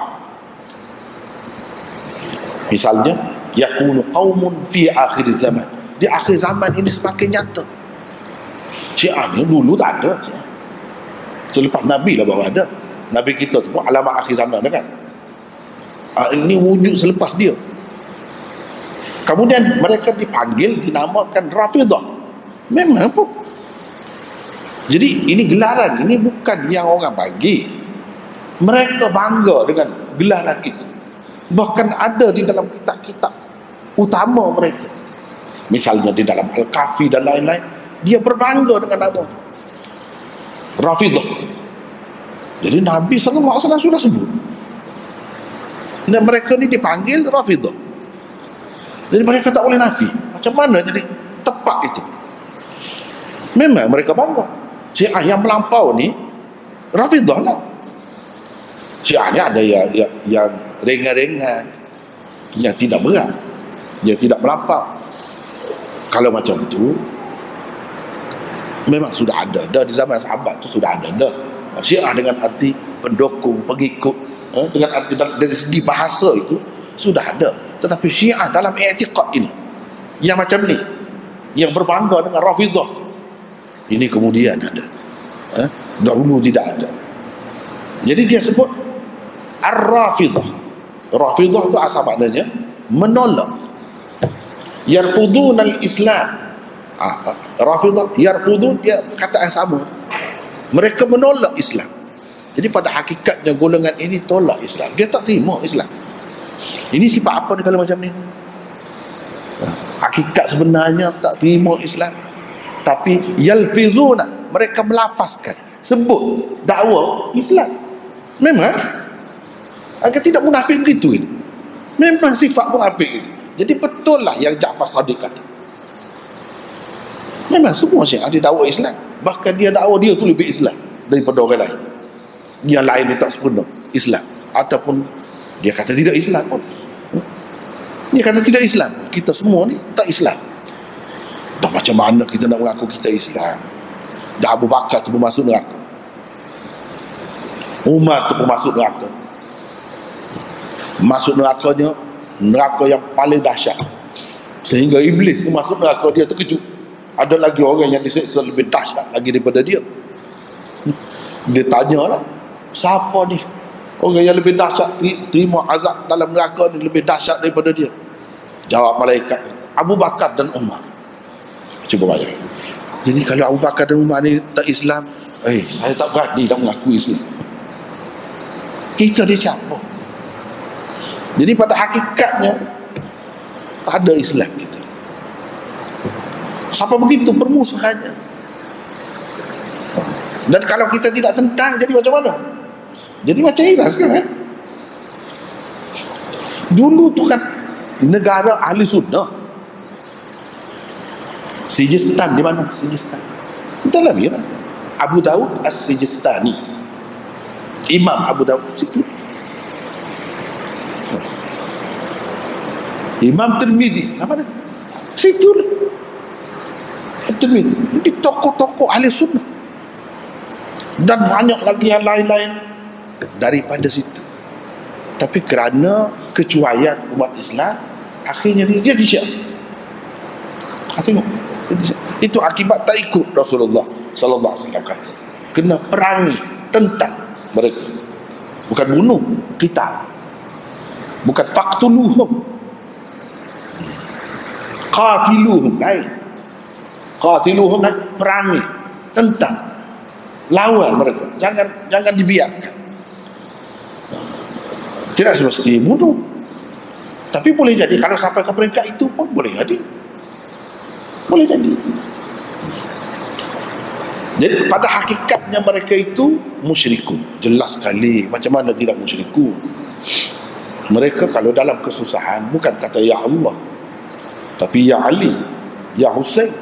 misalnya yakunu qaumun fi akhir zaman, di akhir zaman ini semakin nyata. Syiah ni dulu tak ada, selepas Nabi lah baru ada. Nabi kita tu pun alamat akhir zaman kan. Ini wujud selepas dia. Kemudian mereka dipanggil, dinamakan Rafidah. Memang apa? Jadi ini gelaran, ini bukan yang orang bagi. Mereka bangga dengan gelaran itu. Bahkan ada di dalam kitab-kitab utama mereka. Misalnya di dalam Al-Kafi dan lain-lain, dia berbangga dengan nama itu, Rafidah. Jadi Nabi SAW sudah sebut. Dan mereka ni dipanggil Rafidah. Jadi mereka tak boleh nafi. Macam mana jadi tepat itu? Memang mereka bangga. Syiah yang melampau ni Rafidah lah. Syiah ni ada yang ringan-ringan, yang tidak berat, yang tidak melampau. Kalau macam tu memang sudah ada dah di zaman sahabat tu, sudah ada dah. Syiah dengan arti pendukung, pengikut, dengan arti dari segi bahasa itu sudah ada. Tetapi Syiah dalam i'tiqad ini, yang macam ni, yang berbangga dengan Rafidah, ini kemudian ada. Dahulu tidak ada. Jadi dia sebut Ar-Rafidah. Rafidah itu asal maknanya menolak. Yarfudun al-Islam. Rafidah, yarfudun, dia kata yang sama. Mereka menolak Islam. Jadi pada hakikatnya golongan ini tolak Islam. Dia tak terima Islam. Ini sifat apa dia kalau macam ni? Hakikat sebenarnya tak terima Islam, tapi yalfizuna, mereka melafazkan, sebut dakwa Islam. Memang agar tidak munafik begitu ini. Memang sifat munafik ini. Jadi betul lah yang Ja'far Sadiq kata. Memang semua Syiah ada dakwa Islam. Bahkan dia dakwa dia tu lebih Islam daripada orang lain. Yang lain dia tak sempurna Islam, ataupun dia kata tidak Islam pun. Dia kata tidak Islam. Kita semua ni tak Islam. Dah macam mana kita nak mengaku kita Islam? Dah Abu Bakar tu pun masuk neraka, Umar tu pun masuk neraka. Masuk nerakanya neraka yang paling dahsyat, sehingga Iblis tu masuk neraka, dia terkejut. Ada lagi orang yang disiksa lebih dahsyat lagi daripada dia. Dia tanyalah, siapa ni orang yang lebih dahsyat, terima azab dalam neraka ni lebih dahsyat daripada dia? Jawab malaikat, Abu Bakar dan Umar. Cuba bayang. Jadi kalau Abu Bakar dan Umar ni tak Islam, saya tak berani nak mengaku Islam. Kita ni siapa? Jadi pada hakikatnya tak ada Islam kita. Siapa begitu permusuhannya. Dan kalau kita tidak tentang, jadi macam mana? Jadi macam Iran sekarang. Dulu tu kan negara ahli sunnah. Sijistan di mana? Sijistan dalam Iran. Abu Daud As-Sijistani, Imam Abu Dawud situ. Imam Tirmizi, apa dia? Situ lah. Tirmizi. Ini tokoh-tokoh ahli sunnah. Dan banyak lagi yang lain-lain daripada situ. Tapi kerana kecuaian umat Islam, akhirnya dia jadi Syiah. Tengok. Itu akibat tak ikut Rasulullah sallallahu alaihi wasallam kata. Kena perangi tentang mereka. Bukan bunuh, kita. Bukan faqtuluhum. Qatiluhum lain. Qatiluhum lain, perangi tentang, lawan mereka. Jangan dibiarkan. Tidak semestinya bunuh. Tapi boleh jadi kalau sampai ke peringkat itu pun boleh jadi. Boleh jadi. Jadi pada hakikatnya mereka itu musyrikun. Jelas sekali. Macam mana tidak musyrikun? Mereka kalau dalam kesusahan bukan kata ya Allah, tapi ya Ali, ya Husain.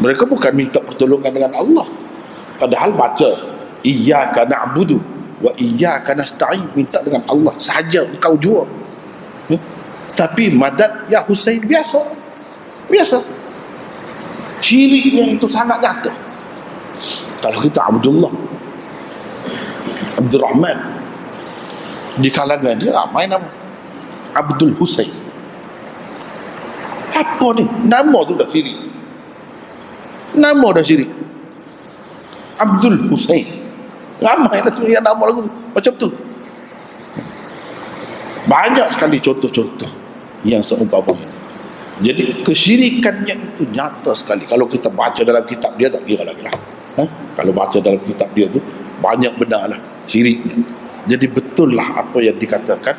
Mereka bukan minta pertolongan dengan Allah. Padahal baca iyyaka na'budu wa iyyaka nasta'in, minta dengan Allah sahaja engkau jua. Tapi madad ya Husain biasa. Syiriknya itu sangat nyata. Kalau kita Abdul Rahman, di kalangan dia ramai nama Abdul Husain. Apa ni? Nama tu dah syirik. Nama dah syirik. Abdul Husain. Ramai dah tu yang nama lagu macam tu. Banyak sekali contoh-contoh yang seumpama ini. Jadi kesyirikannya itu nyata sekali. Kalau kita baca dalam kitab dia tak kira lagi lah. Kalau baca dalam kitab dia tu banyak benar lah syiriknya. Jadi betul lah apa yang dikatakan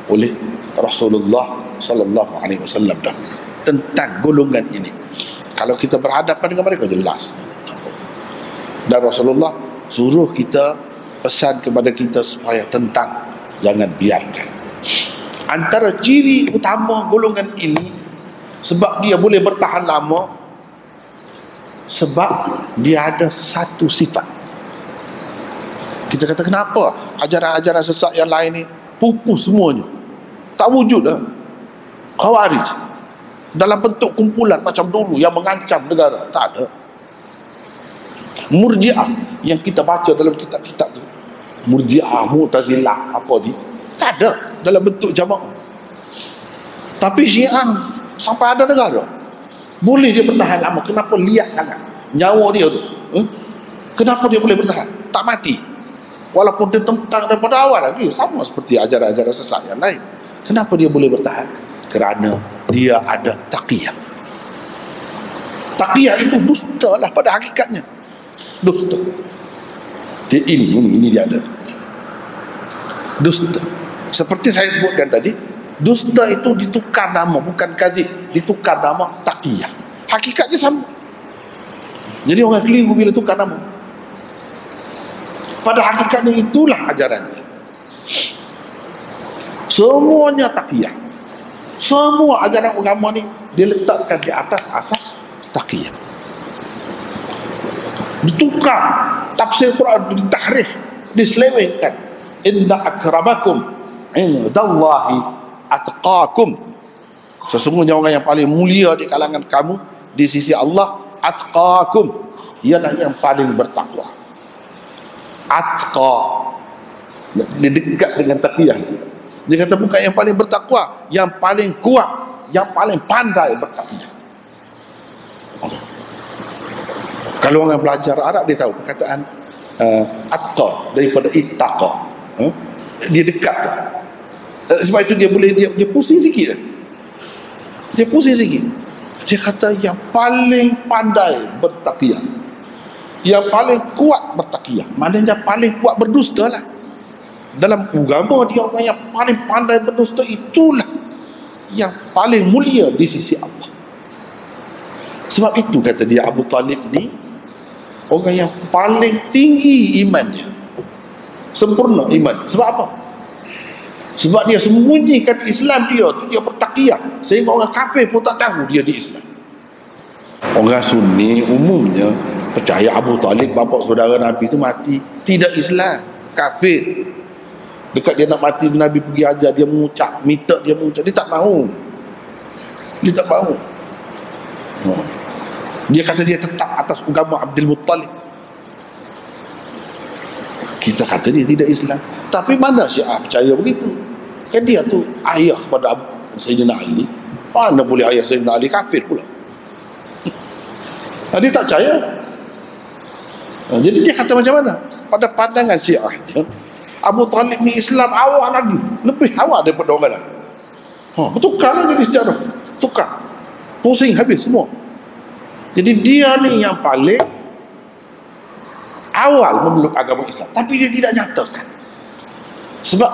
oleh Rasulullah sallallahu alaihi wasallam dah tentang golongan ini. Kalau kita berhadapan dengan mereka jelas. Dan Rasulullah suruh kita, pesan kepada kita supaya tentang, jangan biarkan. Antara ciri utama golongan ini, sebab dia boleh bertahan lama, sebab dia ada satu sifat. Kita kata kenapa ajaran-ajaran sesat yang lain ni pupus semuanya, tak wujud dah. Khawarij dalam bentuk kumpulan macam dulu yang mengancam negara, tak ada. Murji'ah yang kita baca dalam kitab-kitab tu, Murji'ah, Mu'tazilah, apa ni, tak ada dalam bentuk jamaah. Tapi Syiah sampai ada negara, boleh dia bertahan lama. Kenapa? Lihat sangat nyawa dia tu. Kenapa dia boleh bertahan? Tak mati. Walaupun dia tentang daripada awal lagi, sama seperti ajaran-ajaran sesat yang lain. Kenapa dia boleh bertahan? Kerana dia ada taqiyah. Taqiyah itu dusta lah pada hakikatnya. Dusta. Ini dia ada. Dusta. Seperti saya sebutkan tadi, dusta itu ditukar nama, bukan kadzib, ditukar nama taqiyah. Hakikatnya sama. Jadi orang keliru bila tukar nama. Pada hakikatnya itulah ajarannya. Semuanya taqiyah. Semua ajaran agama ni diletakkan di atas asas taqiyah. Ditukar tafsir Quran, ditahrif, diselewengkan. Inna akramakum indallahi atqakum. Sesungguhnya orang yang paling mulia di kalangan kamu di sisi Allah, atqakum, ialah yang paling bertakwa. Atqa, dia dekat dengan taqiyah. Dia kata bukan yang paling bertakwa, yang paling kuat, yang paling pandai bertaqiyah. Kalau orang belajar Arab dia tahu perkataan atqa daripada ittaqa. Dia dekat tu. Sebab itu dia boleh dia pusing sikit. Dia pusing sikit. Dia kata yang paling pandai bertaqiyah, yang paling kuat bertaqiyah, maknanya paling kuat berdusta lah. Dalam agama dia orang yang paling pandai berdusta, itulah yang paling mulia di sisi Allah. Sebab itu kata dia, Abu Talib ni orang yang paling tinggi imannya, sempurna iman. Sebab apa? Sebab dia sembunyikan Islam dia tu, dia bertaqiyah sehingga orang kafir pun tak tahu dia di Islam. Orang Sunni umumnya percaya Abu Talib, bapa saudara Nabi tu mati tidak Islam. kafir. Dekat dia nak mati, Nabi pergi ajar dia mengucap, minta dia mengucap, dia tak mahu. Dia tak mahu. Dia kata dia tetap atas agama Abdul Muttalib. Kita kata dia tidak Islam. Tapi mana Syiah percaya begitu? Kan dia tu ayah pada Sayyidina Ali. Mana boleh ayah Sayyidina Ali kafir pula? Dia tak percaya. Jadi dia kata macam mana? Pada pandangan Syiah dia, Abu Talib ni Islam awal lagi, lebih awal daripada orang lain. Bertukar lah jadi sejarah. Tukar. Pusing habis semua. Jadi dia ni yang paling awal memeluk agama Islam. Tapi dia tidak nyatakan. Sebab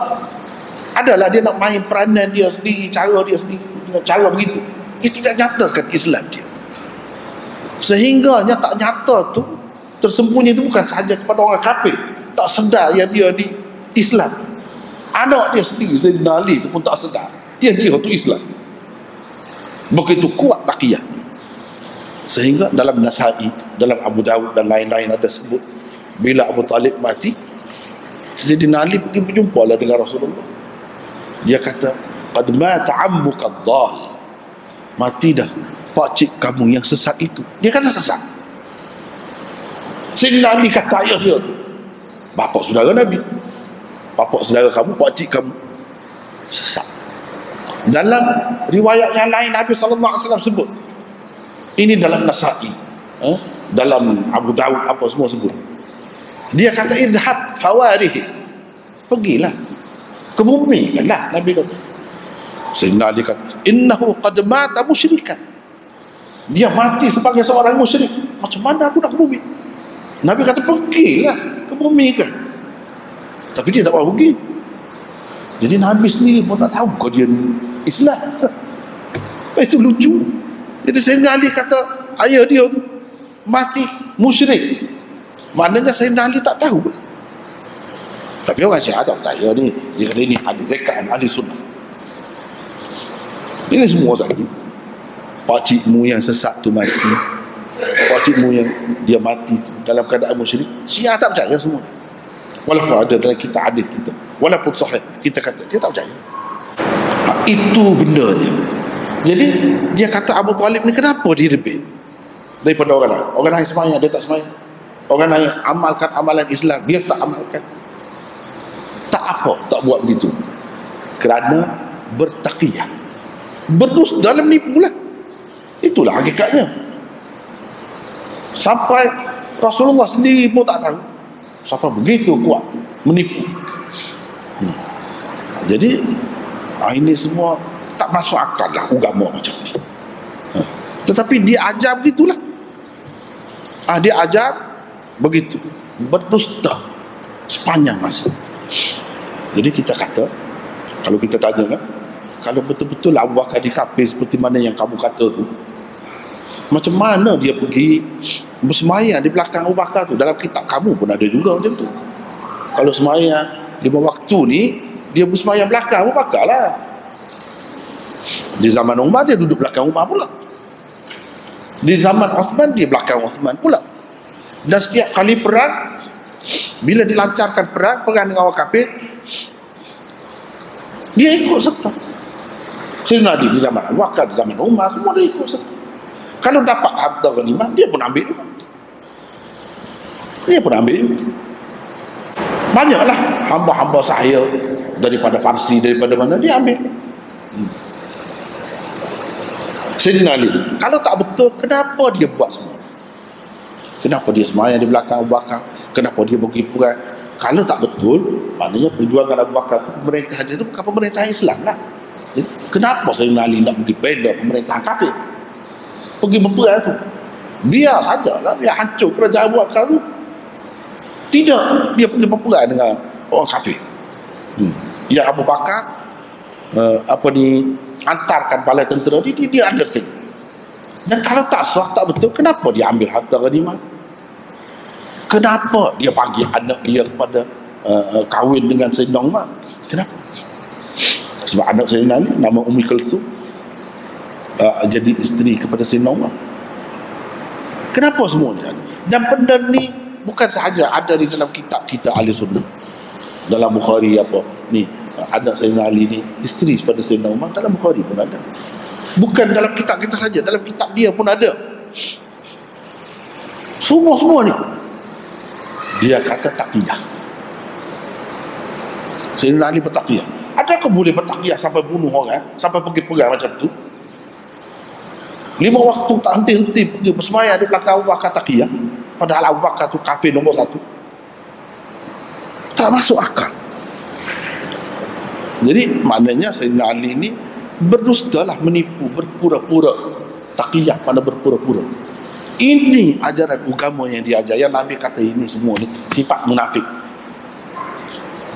adalah dia nak main peranan dia sendiri, cara dia sendiri, dengan cara begitu. Dia tidak nyatakan Islam dia. Sehingganya tak nyata tu, tersembunyi itu bukan sahaja kepada orang kafir, tak sedar yang dia ni Islam. Anak dia sendiri, Sayyidina Ali tu pun tak sedar yang dia tu Islam. Begitu kuat taqiyah. Sehingga dalam Nasai, dalam Abu Dawud dan lain-lain ada sebut, bila Abu Talib mati, Sayyidina Ali pergi berjumpa lah dengan Rasulullah. Dia kata, qad mata ammuka dhal, mati dah pakcik kamu yang sesat itu. Dia kata sesat. Sayyidina Ali kata ayah dia tu, bapa saudara Nabi, bapa saudara kamu, pakcik kamu sesat. Dalam riwayat yang lain Nabi SAW sebut, ini dalam Nasai, dalam Abu Dawud, apa semua sebut. Dia kata idhab fawarihi, pergilah ke bumi kan lah, Nabi kata. Sayyidina Ali kata innahu qad mata musyrikan, dia mati sebagai seorang musyrik. Macam mana aku nak ke bumi? Nabi kata pergilah ke bumi kan. Tapi dia tak mau pergi. Jadi Nabi sendiri pun tak tahu kau dia ni Islam. Itu lucu. Jadi Sayyidina Ali kata ayah dia tu mati musyrik. Maknanya Sayyidina Ali tak tahu. Tapi orang Syiah tak percaya ni. Dia kata ini hadis rekaan ahli sunnah. Ini semua sahaja. Pakcikmu yang sesat tu mati, pakcikmu yang dia mati tu dalam keadaan musyrik, Syiah tak percaya semua. Walaupun ada dalam kitab hadis kita, walaupun sahih, kita kata dia tak percaya. Itu bendanya. Jadi dia kata Abu Talib ni kenapa dia lebih daripada orang lain? Orang lain semayang, dia tak semayang. Orang lain amalkan amalan Islam, dia tak amalkan. Tak apa, tak buat begitu. Kerana bertaqiyah, berdusta dalam nipu lah. Itulah hakikatnya. Sampai Rasulullah sendiri pun tak tahu. Sampai begitu kuat menipu. Jadi ini semua tak masuk akal lah agama macam ni. Tetapi dia ajar begitulah. Dia ajar begitu, berdusta sepanjang masa. Jadi kita kata, kalau kita tanya kan, kalau betul-betul Abu Bakar dikafir seperti mana yang kamu kata tu, macam mana dia pergi bersemayang di belakang Abu Bakar tu? Dalam kitab kamu pun ada juga macam tu. Kalau semayang 5 waktu ni, dia bersemayang belakang Abu Bakar lah. Di zaman Umar dia duduk belakang Umar pula. Di zaman Osman dia belakang Osman pula. Dan setiap kali perang, bila dilancarkan perang dengan orang kafir, dia ikut serta. Sayyidina Ali di zaman Abu Bakar, di zaman Umar, semua dia ikut serta. Kalau dapat harta ghanimah, dia pun ambil juga. Dia pun ambil juga. Banyaklah hamba-hamba sahaya daripada Farsi, daripada mana, dia ambil. Sayyidina Ali, kalau tak betul, kenapa dia buat semua? Kenapa dia semayang di belakang Abu Bakar? Kenapa dia pergi perang? Kalau tak betul, maknanya perjuangan Abu Bakar itu, pemerintahan dia itu bukan pemerintahan Islam lah. Jadi, kenapa Sayyidina Ali nak pergi bela pemerintahan kafir? Pergi berperang tu, biar sajalah, biar hancur kerajaan Abu Bakar tu. Tidak, dia pergi berperang dengan orang kafir. Yang Abu Bakar antarkan bala tentera dia ada sekali. Dan kalau tak sah, tak betul, kenapa dia ambil harta ghanimah? Kenapa dia bagi anak dia kepada kahwin dengan Sayyidina Umar? Kenapa? Sebab anak Sayyidina Ali nama Ummi Kulthum, jadi isteri kepada Sayyidina Umar. Kenapa semua ni? Dan benda ni bukan sahaja ada di dalam kitab kita ahli sunnah, Dalam Bukhari apa ni, anak Sayyidina Ali ni isteri pada Sayyidina Umar, dalam Bukhari pun ada. Bukan dalam kitab kita saja, dalam kitab dia pun ada. Semua ni dia kata taqiyah. Sayyidina Ali bertaqiyah. Adakah boleh bertaqiyah sampai bunuh orang, sampai pergi perang macam tu? 5 waktu tak henti-henti pergi bersemayam di belakang Abu Bakar taqiyah, padahal Abu Bakar tu kafir nombor 1. Tak masuk akal. Jadi maknanya Sayyidina Ali ni berdustalah, menipu, berpura-pura taqiyah, pada berpura-pura. Ini ajaran agama yang diajar, yang Nabi kata ini semua ni sifat munafik.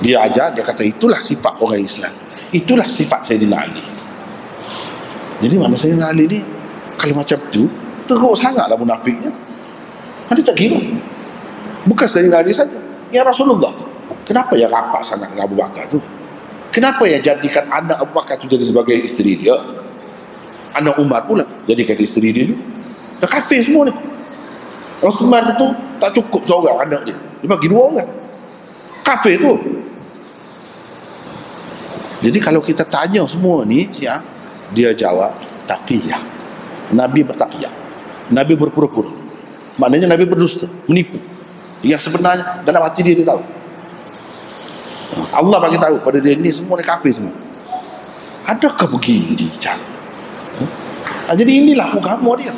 Dia ajar, dia kata itulah sifat orang Islam, itulah sifat Sayyidina Ali. Jadi mana Sayyidina Ali ni kalau macam tu teruk sangatlah munafiknya. Dia tak kira. Bukan Sayyidina Ali saja, ya Rasulullah tu, kenapa yang rapat sangat dengan Abu Bakar tu? Kenapa yang jadikan anak Abu Bakar tu jadi sebagai isteri dia? Anak Umar pula jadikan isteri dia tu. Dah kafir semua ni. Uthman tu tak cukup seorang anak dia, dia bagi 2 orang. Kafir tu. Jadi kalau kita tanya semua ni, ya, dia jawab taqiyah. Nabi bertaqiyah. Nabi berpura-pura. Maknanya Nabi berdusta, menipu. Yang sebenarnya dalam hati dia tahu. Allah bagi tahu pada dia ni semua ni kafir semua. Adakah begini cara? Jadi inilah agama dia.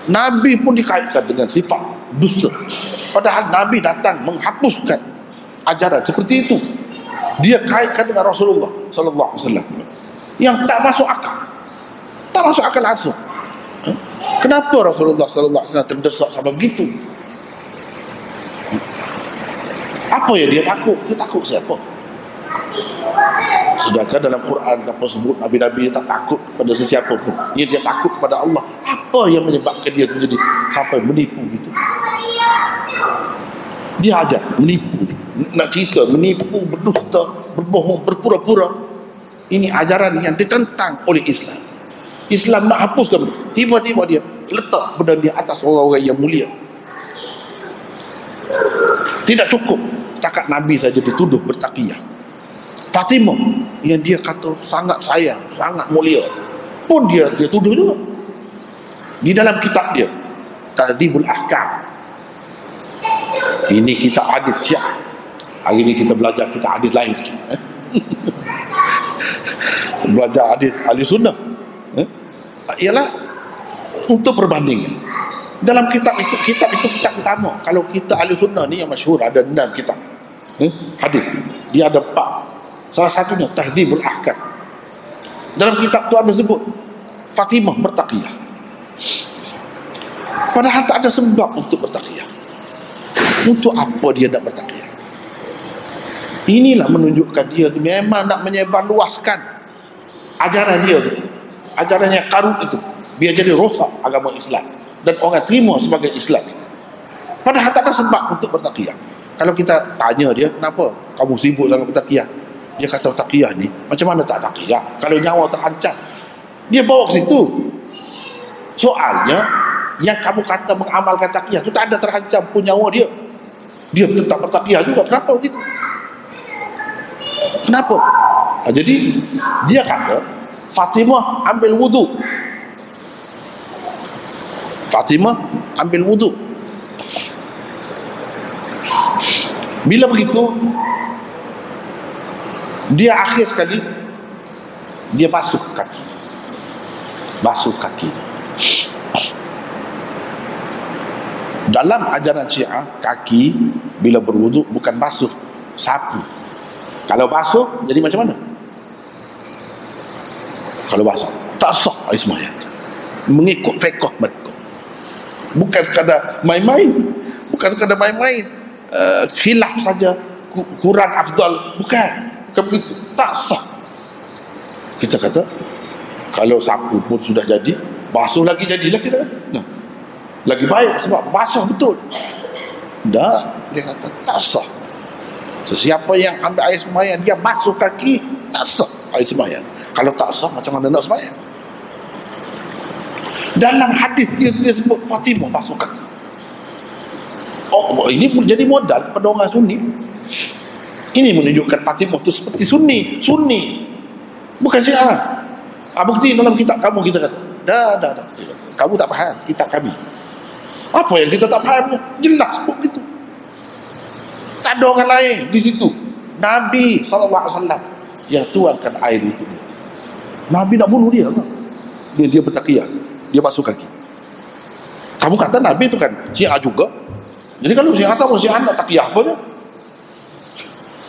Nabi pun dikaitkan dengan sifat dusta, padahal Nabi datang menghapuskan ajaran seperti itu. Dia kaitkan dengan Rasulullah sallallahu alaihi wasallam yang tak masuk akal. Tak masuk akal langsung. Kenapa Rasulullah sallallahu alaihi wasallam terdesak sampai begitu? Apa yang dia takut? Dia takut siapa? Sedangkan dalam Quran apa sebut Nabi-Nabi dia tak takut pada sesiapa pun. Dia takut kepada Allah. Apa yang menyebabkan dia menjadi sampai menipu gitu? Dia ajar menipu, nak cerita menipu, berdusta, berbohong, berpura-pura. Ini ajaran yang ditentang oleh Islam. Islam nak hapuskan, tiba-tiba dia letak benda di atas orang-orang yang mulia. Tidak cukup cakap Nabi saja dituduh bertaqiyah. Fatimah yang dia kata sangat sayang, sangat mulia, pun dia tuduh juga. Di dalam kitab dia Tahdzibul Ahkam. Ini kitab hadis Syiah. Hari ini kita belajar kitab hadis lain sikit. Belajar hadis ahli sunnah. Ialah untuk perbandingan. Dalam kitab itu kitab utama. Kalau kita ahli sunnah ni yang masyhur ada 6 kitab hadis. Dia ada 4. Salah satunya Tahdzibul Ahkam. Dalam kitab tu ada sebut Fatimah bertaqiyah, padahal tak ada sebab untuk bertaqiyah. Untuk apa dia nak bertaqiyah? Inilah menunjukkan dia memang nak menyebarluaskan ajaran dia, ajaran yang karut itu, biar jadi rosak agama Islam dan orang terima sebagai Islam itu. Padahal tak ada sebab untuk bertaqiyah. Kalau kita tanya dia, kenapa kamu sibuk sangat bertaqiyah? Dia kata taqiyah ni macam mana tak taqiyah kalau nyawa terancam? Dia bawa ke situ. Soalnya yang kamu kata mengamalkan taqiyah tu tak ada terancam pun nyawa dia. Dia tetap bertaqiyah juga. Kenapa begitu? Kenapa? Jadi dia kata Fatimah ambil wudu. Fatimah ambil wudu. Bila begitu, dia akhir sekali dia basuh kaki. Basuh kaki. Dalam ajaran Syiah, kaki bila berwuduk bukan basuh, sapu. Kalau basuh jadi macam mana? Kalau basuh tak sah air sembahyang. Mengikut fiqh mereka. Bukan sekadar main-main. Bukan sekadar main-main. Khilaf saja, kurang afdal. Bukan begitu, tak sah. Kita kata kalau sapu pun sudah jadi, basuh lagi jadilah, kita kata lagi baik sebab basuh betul. Dah, dia kata tak sah. Sesiapa yang ambil air sembahyang dia basuh kaki, tak sah air sembahyang. Kalau tak sah, macam mana nak sembahyang? Dalam hadis dia sebut Fatimah basuh kaki. Oh, ini pun jadi modal pada orang Sunni. Ini menunjukkan Fatimah itu seperti Sunni, bukan Syiah. Bukti dalam kitab kamu, kita kata. Dah. Kamu tak faham kitab kami. Apa yang kita tak fahamnya? Jelas pun gitu. Tak ada orang lain di situ. Nabi SAW yang tuangkan air itu. Nabi nak bunuh dia ke? Dia bertakiyah. Dia basuh kaki. Kamu kata Nabi itu kan Syiah juga. Jadi kalau Syiah sama Syiah nak takiyah apa je?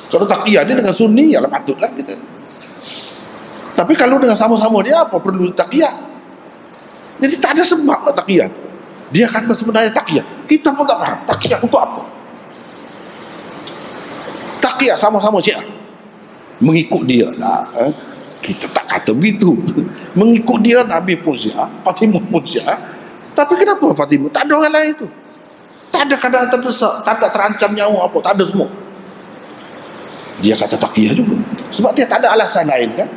Kalau takiyah dia dengan Sunni, ya patutlah kita. Tapi kalau dengan sama-sama dia, apa perlu takiyah? Jadi tak ada sebab nak takiyah. Dia kata sebenarnya takiyah. Kita pun tak faham. Takiyah untuk apa? Takiyah sama-sama Syiah. Mengikut dia lah. Kita tak kata begitu. Mengikut dia, Nabi pun Syiah, Fatimah pun Syiah. Tapi kenapa Fatimah? Tak ada orang lain tu. Tak ada keadaan terdesak, tak ada terancam nyawa apa, tak ada semua. Dia kata takiyah juga. Sebab dia tak ada alasan lain kan,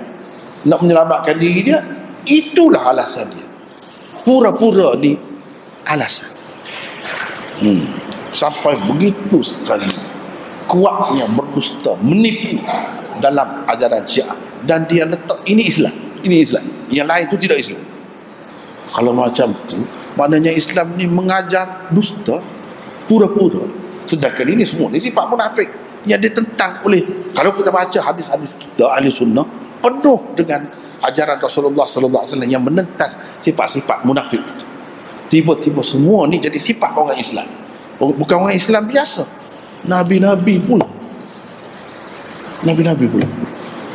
nak menyelamatkan diri dia. Itulah alasan dia. Pura-pura ni alasan. Sampai begitu sekali kuatnya berdusta, menipu dalam ajaran Syiah. Dan dia letak ini Islam, yang lain tu tidak Islam. Kalau macam tu, maknanya Islam ni mengajar dusta, pura-pura. Sedangkan ini semua ni sifat munafik yang ditentang oleh, kalau kita baca hadis-hadis kita ahli sunnah, penuh dengan ajaran Rasulullah sallallahu alaihi wasallam yang menentang sifat-sifat munafik itu. Tiba-tiba semua ni jadi sifat orang Islam. Bukan orang Islam biasa. Nabi-nabi pula.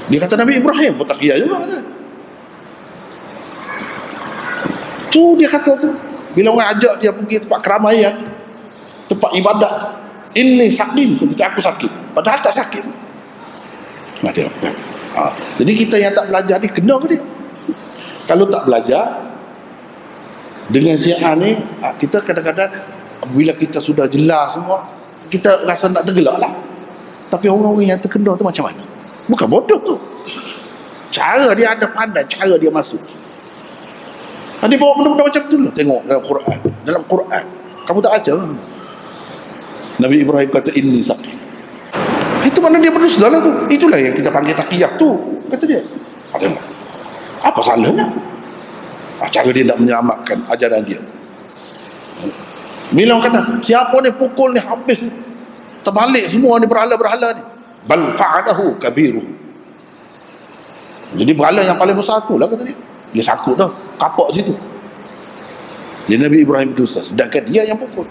Dia kata Nabi Ibrahim pun takiyah juga kata. Tu dia kata tu. Bila orang ajak dia pergi tempat keramaian, tempat ibadat, ini sakim, ketika aku sakit, padahal tak sakit. Tengok. Jadi kita yang tak belajar ni kena ke dia? Kalau tak belajar dengan Syiah ni, kita kadang-kadang bila kita sudah jelas semua, kita rasa nak tergelak lah. Tapi orang-orang yang terkena tu macam mana? Bukan bodoh tu. Cara dia ada pandai, cara dia masuk. Dia bawa benda-benda macam tu lah. Tengok dalam Quran. Kamu tak baca kan? Nabi Ibrahim kata inni saqim. Itu mana dia berdusta lah tu. Itulah yang kita panggil takiyah tu, kata dia. Tengok, apa salahnya? Cara dia nak menyelamatkan ajaran dia. Bila orang kata siapa ni pukul ni habis ni, terbalik semua ni berhala-berhala ni, bal fa'alahu kabiruh. Jadi berhala yang paling besar tu lah, kata dia. Dia sakut dah, kapak situ. Jadi Nabi Ibrahim berdusta, sedangkan dia yang pukul.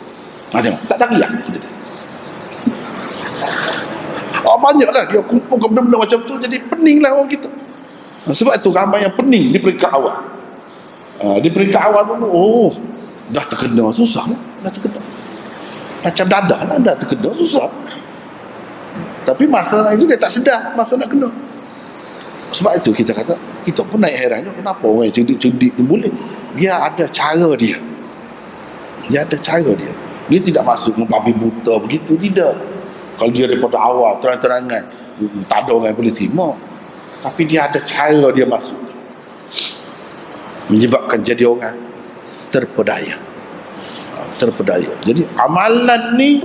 Tengok, tak takiyah, kata dia. Banyaklah dia kumpulkan benda-benda macam tu, jadi peninglah orang kita. Sebab itu ramai yang pening di peringkat awal. Di peringkat awal pun, dah terkena, susah lah. Dah terkena macam dadah lah, dah terkena, susah. Tapi masa itu dia tak sedar masa nak kena. Sebab itu kita kata, kita pun naik heran, kenapa orang cerdik-cerdik tu boleh. Dia ada cara dia. Dia tidak masuk membabi buta begitu, tidak. Kalau dia daripada awal terang-terangan, tak ada orang yang boleh terima. Tapi dia ada cara dia masuk, menyebabkan jadi orang terpedaya. Jadi amalan ni,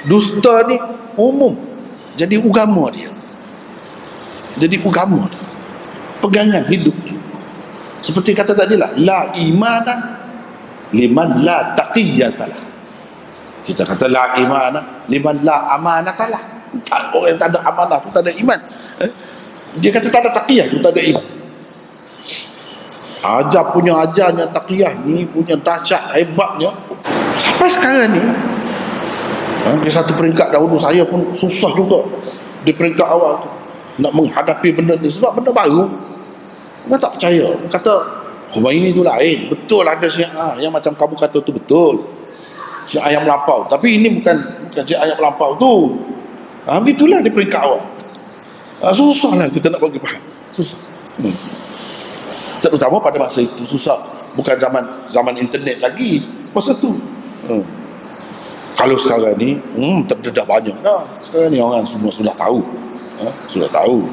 dusta ni umum, jadi agama dia. Pegangan hidup dia. Seperti kata tadi lah, la imana liman la taqiyatalah. Kita kata la imana liman la amanatalah. Orang yang tak ada amanah pun tak ada iman. Dia kata tak ada taqiyah pun tak ada iman. Ajarnya taqiyah ni punya dahsyat hebatnya. Sampai sekarang ni, di satu peringkat dahulu saya pun susah juga di peringkat awal tu nak menghadapi benda ni, sebab benda baru. Orang tak percaya, kata ini tu lain. Betul ada Syiah yang macam kamu kata tu, betul Syiah yang melampau, tapi ini bukan Syiah yang melampau tu. Begitulah di peringkat awal. Susahlah kita nak bagi faham, susah. Terutama pada masa itu susah. Bukan zaman internet lagi masa tu. Kalau sekarang ni terdedah banyak dah. Sekarang ni orang semua sudah tahu.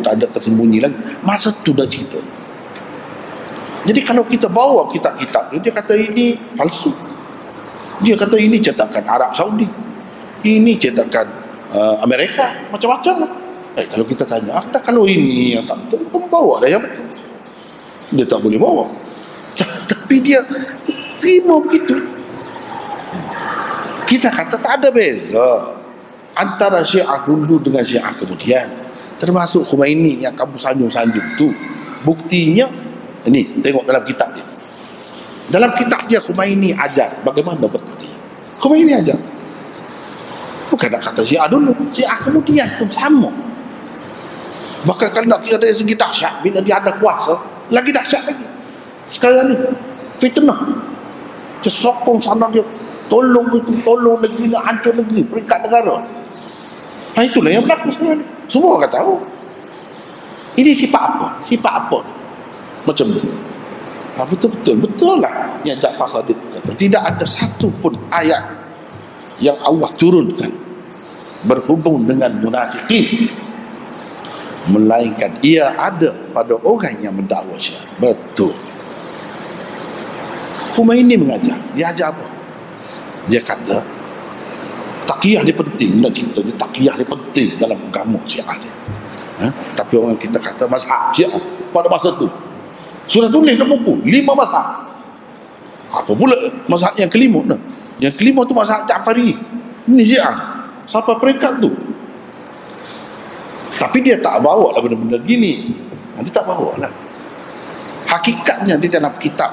Tak ada tersembunyi lagi. Masa tu dah cerita. Jadi kalau kita bawa kitab-kitab dia kata ini palsu. Dia kata ini cetakan Arab Saudi, ini cetakan Amerika, macam-macam lah. Kalau kita tanya, kalau ini yang tak betul, bawa dah yang betul. Dia tak boleh bawa. Tapi dia terima begitu. Kita kata tak ada beza antara Syiah dulu dengan Syiah kemudian. Termasuk Khomeini yang kamu sanjung-sanjung tu. Buktinya, ini tengok dalam kitab dia. Dalam kitab dia Khomeini ajar bagaimana bertaqiyah. Khomeini ajar. Bukan nak kata Syiah dulu, Syiah kemudian pun sama. Bahkan kalau nak kira dari segi dahsyat, bila dia ada kuasa, lagi dahsyat lagi. Sekarang ni fitnah, dia sokong sana, dia tolong itu, tolong negeri nak hancur negeri, peringkat negara. Itulah yang berlaku sekarang ni. Semua akan tahu. Ini sifat apa? Sifat apa? Macam ni. Betul lah yang Ja'far Shadiq kata. Tidak ada satu pun ayat yang Allah turunkan berhubung dengan munafikin, melainkan ia ada pada orang yang mendakwa Syiah. Betul. Khomeini mengajar. Dia ajar apa? Dia kata taqiyah ni penting. Nak cerita dia, taqiyah ni penting dalam agama Syiah dia. Tapi orang kita kata mazhab Syiah pada masa tu sudah tulis dalam buku 5 mazhab. Apa pula mazhab yang kelima? Yang kelima tu mazhab Ja'fari. Ini Syiah sampai peringkat tu. Tapi dia tak bawa lah benda-benda gini. Dia tak bawa lah. Hakikatnya di dalam kitab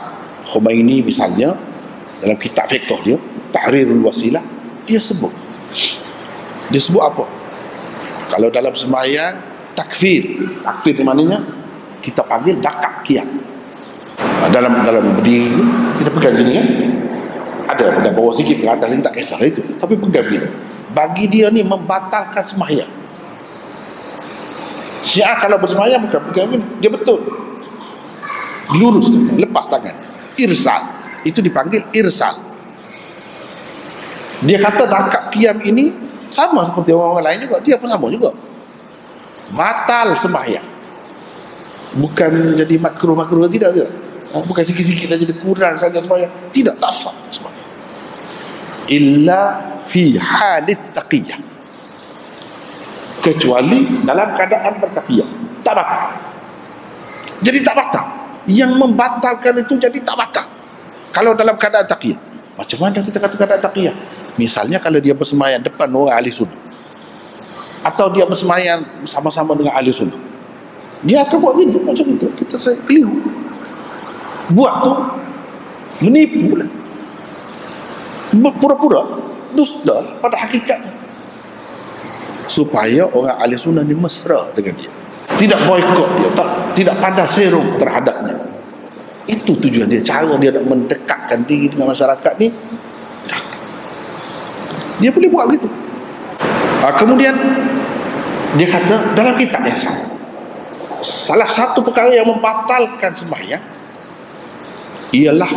Khomeini misalnya, dalam kitab fiqh dia Tahrirul Wasilah, dia sebut apa? Kalau dalam sembahyang takfir ni maknanya kita panggil dakak qiyam. Dalam berdiri kita pegang gini kan, ada pegang bawah sikit, pegang atas sikit, tak kisah itu, tapi pegang gini. Bagi dia ni membatalkan sembahyang. Syiah kalau bersembahyang bukan pegang gini, dia betul lurus, lepas tangan, irsal. Itu dipanggil irsal. Dia kata dakak qiyam ini sama seperti orang lain juga, dia pun sama juga, batal sembahyang. Bukan jadi makruh, tidak. Bukan sikit-sikit saja, dia kurang saja sembahyang, tidak, tak sah sembahyang. Illa fi halit taqiyah, kecuali dalam keadaan bertaqiyah, tak batal. Jadi tak batal. Yang membatalkan itu jadi tak batal kalau dalam keadaan taqiyah. Macam mana kita kata keadaan taqiyah? Misalnya kalau dia bersembahyang depan orang ahli sunnah, atau dia bersembahyang sama-sama dengan ahli sunnah, dia akan buat gitu, macam itu. Kita keliru. Buat tu menipu lah, pura-pura dusta pada hakikatnya, supaya orang ahli sunnah ni mesra dengan dia, tidak boikot dia, tidak pandang serong terhadapnya. Itu tujuan dia, cara dia nak mendekatkan diri dengan masyarakat ni. Dia boleh buat begitu. Kemudian dia kata dalam kitab yang sama, salah satu perkara yang membatalkan sembahyang ialah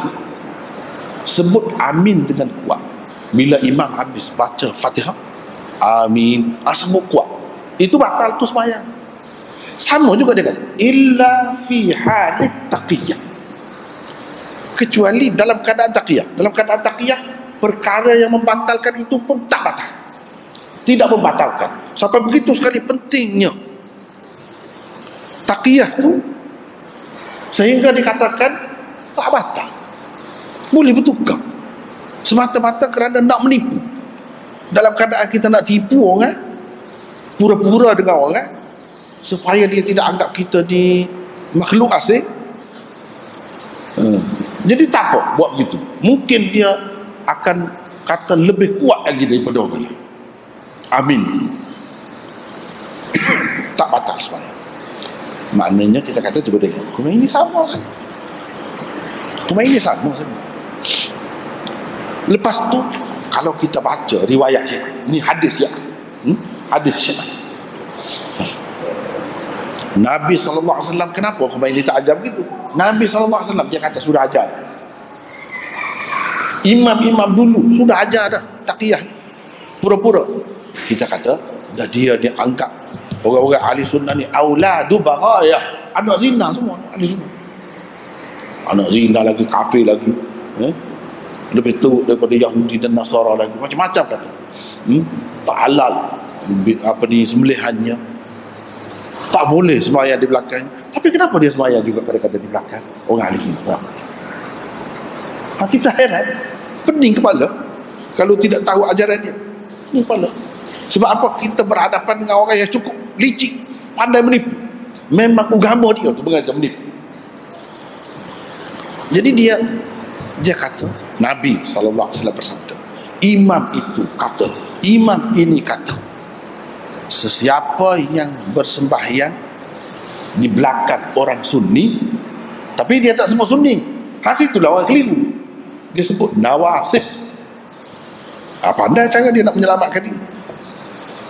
sebut amin dengan kuat. Bila imam habis baca Fatihah, amin, sebut kuat, itu batal tu sembahyang. Sama juga dia kata illa fi halit taqiyah, kecuali dalam keadaan taqiyah. Dalam keadaan taqiyah, perkara yang membatalkan itu pun tak batal, tidak membatalkan. Sampai begitu sekali pentingnya taqiyah tu, sehingga dikatakan tak batal, boleh bertukar semata-mata kerana nak menipu. Dalam keadaan kita nak tipu orang, pura-pura dengan orang, supaya dia tidak anggap kita ni makhluk asing. Jadi tak apa buat begitu. Mungkin dia akan kata lebih kuat lagi daripada orang lain. Amin. Tak batal sebenarnya. Maknanya kita kata, cuba tengok, Khomeini sama saja. Khomeini sama saja. Lepas tu kalau kita baca riwayat Syiah, ini hadis ya, hadis Syiah, Nabi SAW, kenapa Khomeini tak ajar begitu? Nabi SAW dia kata sudah ajar. Imam-imam dulu sudah ajar dah taqiyah ni, pura-pura. Kita kata dah dia anggap orang-orang ahli sunnah ni auladu baghaya, anak zina semua ahli sunnah. Anak zina lagi, kafir lagi, lebih teruk daripada Yahudi dan Nasara lagi, macam-macam kata. Tak halal sembelihannya, Tak boleh sembahyang di belakang. Tapi kenapa dia sembahyang juga kadang-kadang di belakang orang alim? Kita heran, pening kepala kalau tidak tahu ajaran dia. Pening kepala. Sebab apa? Kita berhadapan dengan orang yang cukup licik, pandai menipu. Memang agama dia tu mengajar menipu. Jadi dia kata, Nabi SAW bersabda, imam itu kata, imam ini kata, sesiapa yang bersembahyang di belakang orang Sunni, tapi dia tak semua Sunni, hasil itulah orang keliru. Dia sebut nawasib. Pandai cara dia nak menyelamatkan dia.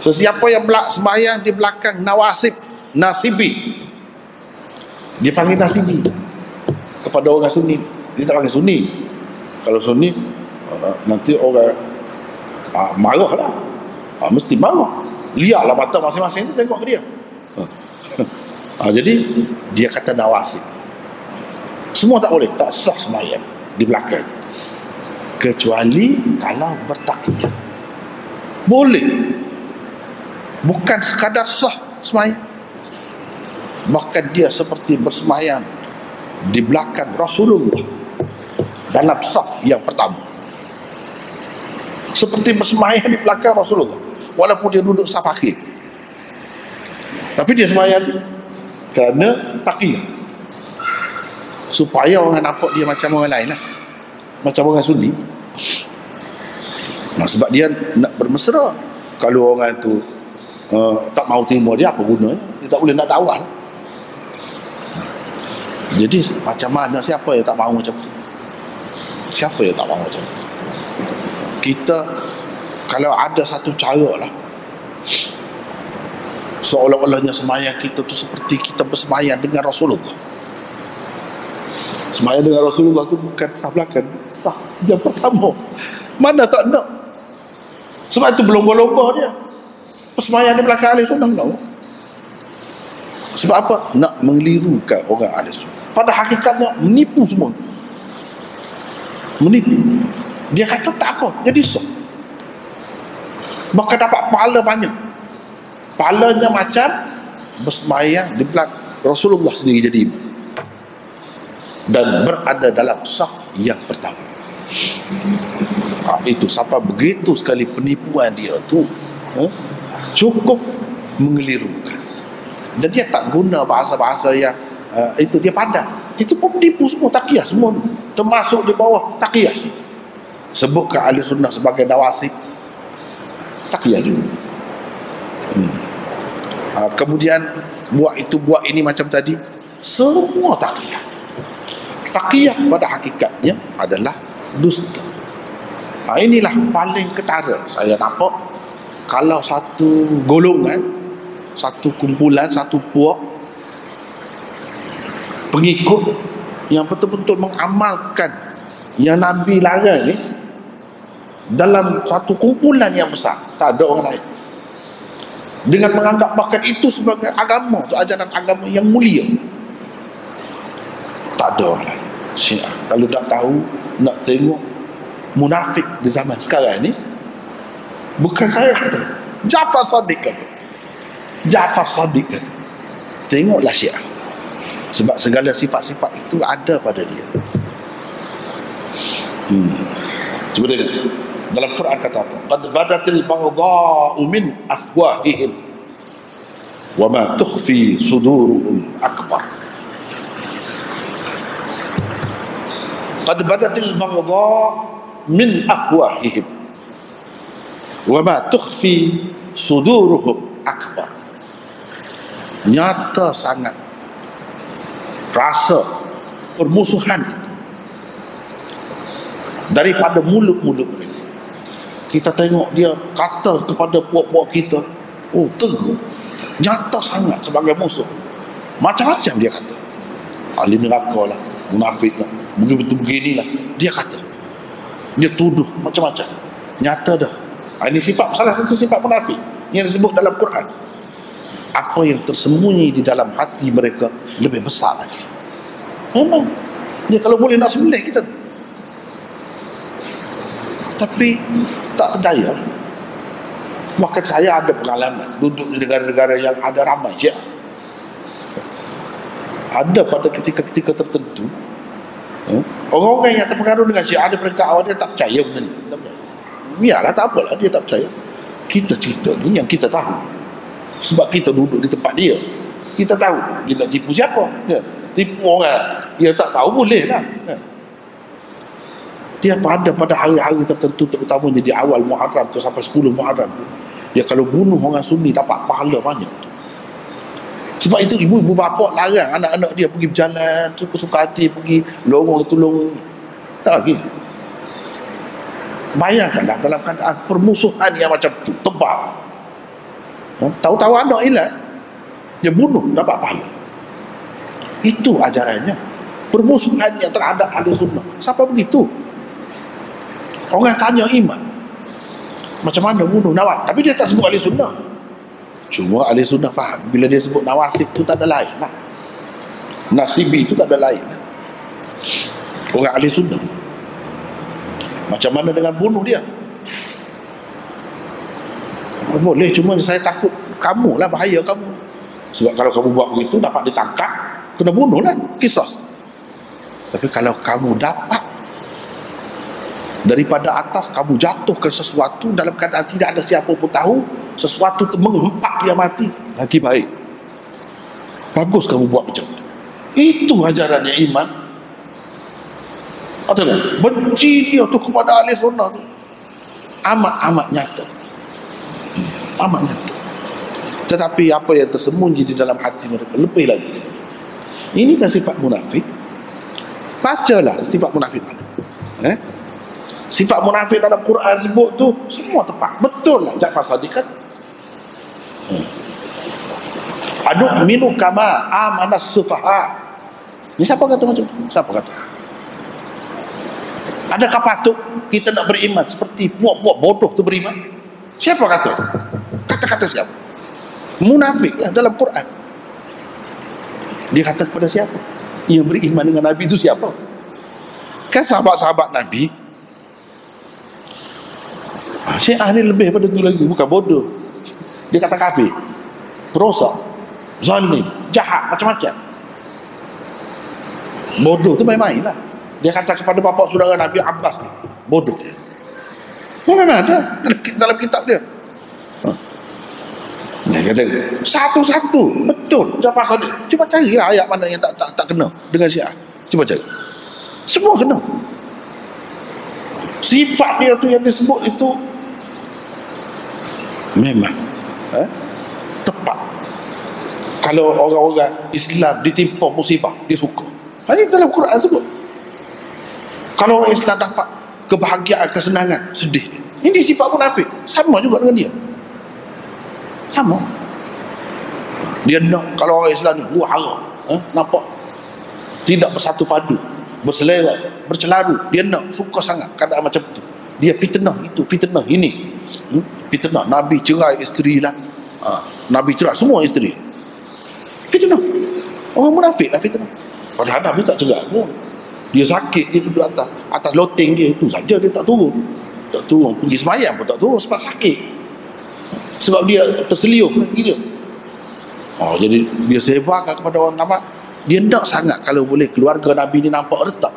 Sesiapa yang sembahyang di belakang nawasib, nasibi, dia panggil nasibi kepada orang Sunni. Dia tak panggil Sunni. Kalau Sunni nanti orang marah lah, mesti marah. Lihatlah mata masing-masing tu tengok ke dia. Jadi dia kata nawasib. Semua tak boleh, tak sah sembahyang di belakang, kecuali kalau bertakiyah. Boleh. Bukan sekadar sah sembahyang, bahkan dia seperti bersembahyang di belakang Rasulullah dalam saf yang pertama, seperti bersembahyang di belakang Rasulullah walaupun dia duduk saf akhir. Tapi dia sembahyang kerana taqiyah, supaya orang nampak dia macam orang lain lah, macam orang Sunni. Sebab dia nak bermesra. Kalau orang tu tak mahu terima dia, apa gunanya? Dia tak boleh nak dakwah. Jadi macam mana, siapa yang tak mahu macam tu? Siapa yang tak mahu macam tu? Kita kalau ada satu cara lah, seolah-olahnya sembahyang kita tu seperti kita bersembahyang dengan Rasulullah. Sembahyang dengan Rasulullah tu bukan sah belakang, sah yang pertama. Mana tak nak? Sebab itu berlomba-lomba dia persembahyang di belakang ahli sunnah. Sebab apa? Nak mengelirukan orang ahli sunnah. Pada hakikatnya menipu semua. Menipu. Dia kata tak apa, jadi sah. Maka dapat pahala banyak. Pahalanya macam bersembahyang di belakang Rasulullah sendiri jadi imam dan berada dalam saf yang pertama. Itu sampai begitu sekali penipuan dia tu, cukup mengelirukan. Dan dia tak guna bahasa-bahasa yang itu dia pandai. Itu pun menipu semua, taqiyah semua, termasuk di bawah taqiyah. Sebutkan ahli sunnah sebagai nawasib, taqiyah juga. Kemudian buat itu buat ini macam tadi, semua taqiyah. Taqiyah pada hakikatnya adalah dusta. Inilah paling ketara saya nampak. Kalau satu golongan, satu kumpulan, satu puak pengikut yang betul-betul mengamalkan yang Nabi larang ni dalam satu kumpulan yang besar, tak ada orang lain, dengan menganggap bahkan itu sebagai agama, itu ajaran agama yang mulia, tak ada orang lain. Syiah kalau tak tahu, nak tengok munafik di zaman sekarang ni, bukan saya kata, Ja'far Shadiq kata, Ja'far Shadiq kata, tengoklah Syiah, sebab segala sifat-sifat itu ada pada dia. Cuba tengok dalam Quran kata apa? Qad badatil baghdha'u min afwahihim wa ma tukhfi suduruhum akbar. Qad badatil baghdha'u min afwahihim wa ma tukhfi suduruhum akbar. Nyata sangat rasa permusuhan itu daripada mulut-mulut mereka. Kita tengok dia kata kepada puak-puak kita, oh teruk, nyata sangat sebagai musuh. Macam-macam dia kata, ahli neraka lah, munafik lah, begitu beginilah dia kata. Dia tuduh macam-macam, nyata dah. Ini sifat, salah satu sifat munafik yang disebut dalam Quran. Apa yang tersembunyi di dalam hati mereka lebih besar lagi. Memang dia kalau boleh nak sembelih kita, tapi tak terdaya. Bahkan saya ada pengalaman duduk di negara-negara yang ada ramai Syiah. Ada pada ketika-ketika tertentu orang-orang yang terpengaruh dengan Syiah ada peringkat awal dia tak percaya benda ni. Biarlah, tak apalah dia tak percaya. Kita cerita ni yang kita tahu, sebab kita duduk di tempat dia. Kita tahu dia nak tipu siapa. Tipu orang dia tak tahu boleh lah. Dia pada hari-hari tertentu, terutamanya di awal Muharram tu sampai 10 Muharram tu, dia kalau bunuh orang Sunni dapat pahala banyak. Sebab itu ibu-ibu bapa larang anak-anak dia pergi berjalan suka-suka hati, pergi lorong tolong. Tak lagi. Bayangkanlah dalam keadaan permusuhan yang macam tu, tebal. Tahu-tahu anak hilang, dia bunuh dapat pahala. Itu ajarannya. Permusuhan yang terhadap ahli sunnah. Siapa begitu? Orang tanya iman, macam mana bunuh Nawaz? Tapi dia tak sebut ahli sunnah. Cuma ahli sunnah faham, bila dia sebut Nawasib tu tak ada lain lah, Nasibi tu tak ada lain lah. Orang ahli sunnah. Macam mana dengan bunuh dia? Boleh, cuma saya takut kamu lah, bahaya kamu. Sebab kalau kamu buat begitu dapat ditangkap, kena bunuh lah, kisos. Tapi kalau kamu dapat daripada atas, kamu jatuhkan sesuatu dalam keadaan tidak ada siapa pun tahu, sesuatu tu menghempak dia mati, lagi baik. Bagus kamu buat macam tu. Itu ajarannya iman. Atau benci dia tu kepada ahli sunnah tu amat-amat nyata. Amat nyata. Tetapi apa yang tersembunyi di dalam hati mereka lebih lagi. Ini kan sifat munafik. Bacalah sifat munafik mana. Sifat munafik dalam Quran sebut tu semua tepat. Betul lah Ja'far Sadiq kan. Anu'minu kama amanas sufaha. Ni siapa kata macam tu? Siapa kata? Adakah patut kita nak beriman seperti puak-puak bodoh tu beriman? Siapa kata? Kata-kata siapa? Munafik lah dalam Quran. Dia kata kepada siapa? Yang beriman dengan Nabi itu siapa? Kan sahabat-sahabat Nabi. Syiah ni lebih pada tu lagi, bukan bodoh. Dia kata kafir, perosak, zalim, jahat, macam-macam. Bodoh tu main-main lah. Dia kata kepada bapa saudara Nabi Abbas ni, bodoh dia. Memang ada dalam kitab dia. Dia kata satu-satu betul Ja'far Sadiq. Cuba carilah ayat mana yang tak kena dengan Syiah. Cuba cari. Semua kena. Sifat dia tu yang disebut itu memang tepat. Kalau orang-orang Islam ditimpa musibah, dia suka. Ini dalam Quran sebut. Kalau orang Islam dapat kebahagiaan, kesenangan, sedih. Ini sifat munafik. Sama juga dengan dia. Sama. Dia nak, kalau orang Islam ni hara, nampak tidak bersatu padu, berselera, bercelaru, dia nak, suka sangat keadaan macam tu. Dia fitnah itu, fitnah ini. Fitnah Nabi cerai isteri lah, Nabi cerai semua isteri. Fitnah. Orang munafik lah fitnah. Padahal Nabi tak cerai pun. Dia sakit, dia duduk atas loteng dia, itu saja dia tak turun. Tak turun, pergi semayang pun tak turun sebab sakit. Sebab dia terseliup kaki dia. Jadi dia sebarkan kepada orang nampak. Dia nak sangat kalau boleh keluarga Nabi ni nampak retak,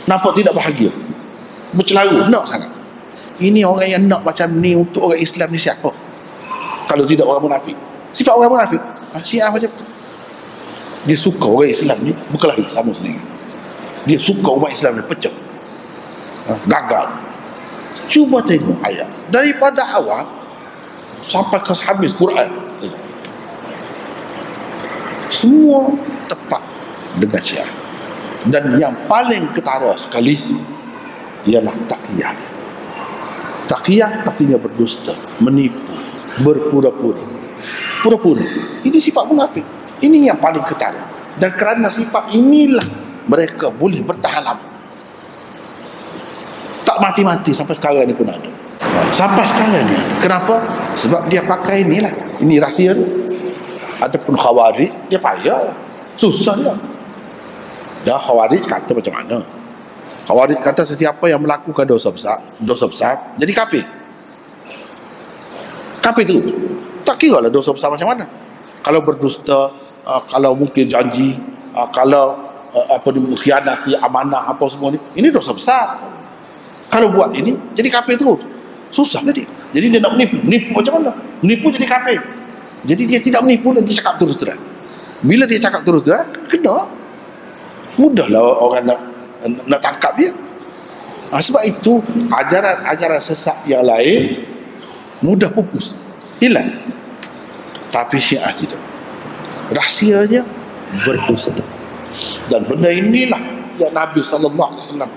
nampak tidak bahagia, bercelaru, nak sangat. Ini orang yang nak macam ni untuk orang Islam ni siapa? Kalau tidak orang munafik. Sifat orang munafik, Syiah macam tu. Dia suka orang Islam ni berkelahi sama sendiri. Dia suka umat Islam ni pecah, gagal. Cuba tengok ayat daripada awal sampai ke habis Quran, semua tepat dengan Syiah. Dan yang paling ketara sekali ialah taqiyah dia. Taqiyah artinya berdusta, menipu, berpura-pura. Pura-pura. Ini sifat munafik. Ini yang paling ketara. Dan kerana sifat inilah mereka boleh bertahan lama. Tak mati-mati sampai sekarang ni pun ada. Sampai sekarang ni. Kenapa? Sebab dia pakai inilah. Ini rahsia tu. Adapun Khawarij, dia payah. Susah dia. Ya, Khawarij kata macam mana? Khawarij kata sesiapa yang melakukan dosa besar jadi kafir. Kafir tu tak kira lah dosa besar macam mana. Kalau berdusta, kalau mungkin janji, kalau apa ni, mengkhianati amanah apa semua ni, ini dosa besar. Kalau buat ini jadi kafir terus, susah lah dia. Jadi dia nak menipu macam mana? Menipu jadi kafir. Jadi dia tidak menipu dan dia cakap terus terang. Bila dia cakap terus terang, kena, mudahlah orang nak tangkap dia. Sebab itu ajaran sesat yang lain mudah pupus, hilang. Tapi Syiah tidak. Rahsianya berdusta. Dan benda inilah yang Nabi SAW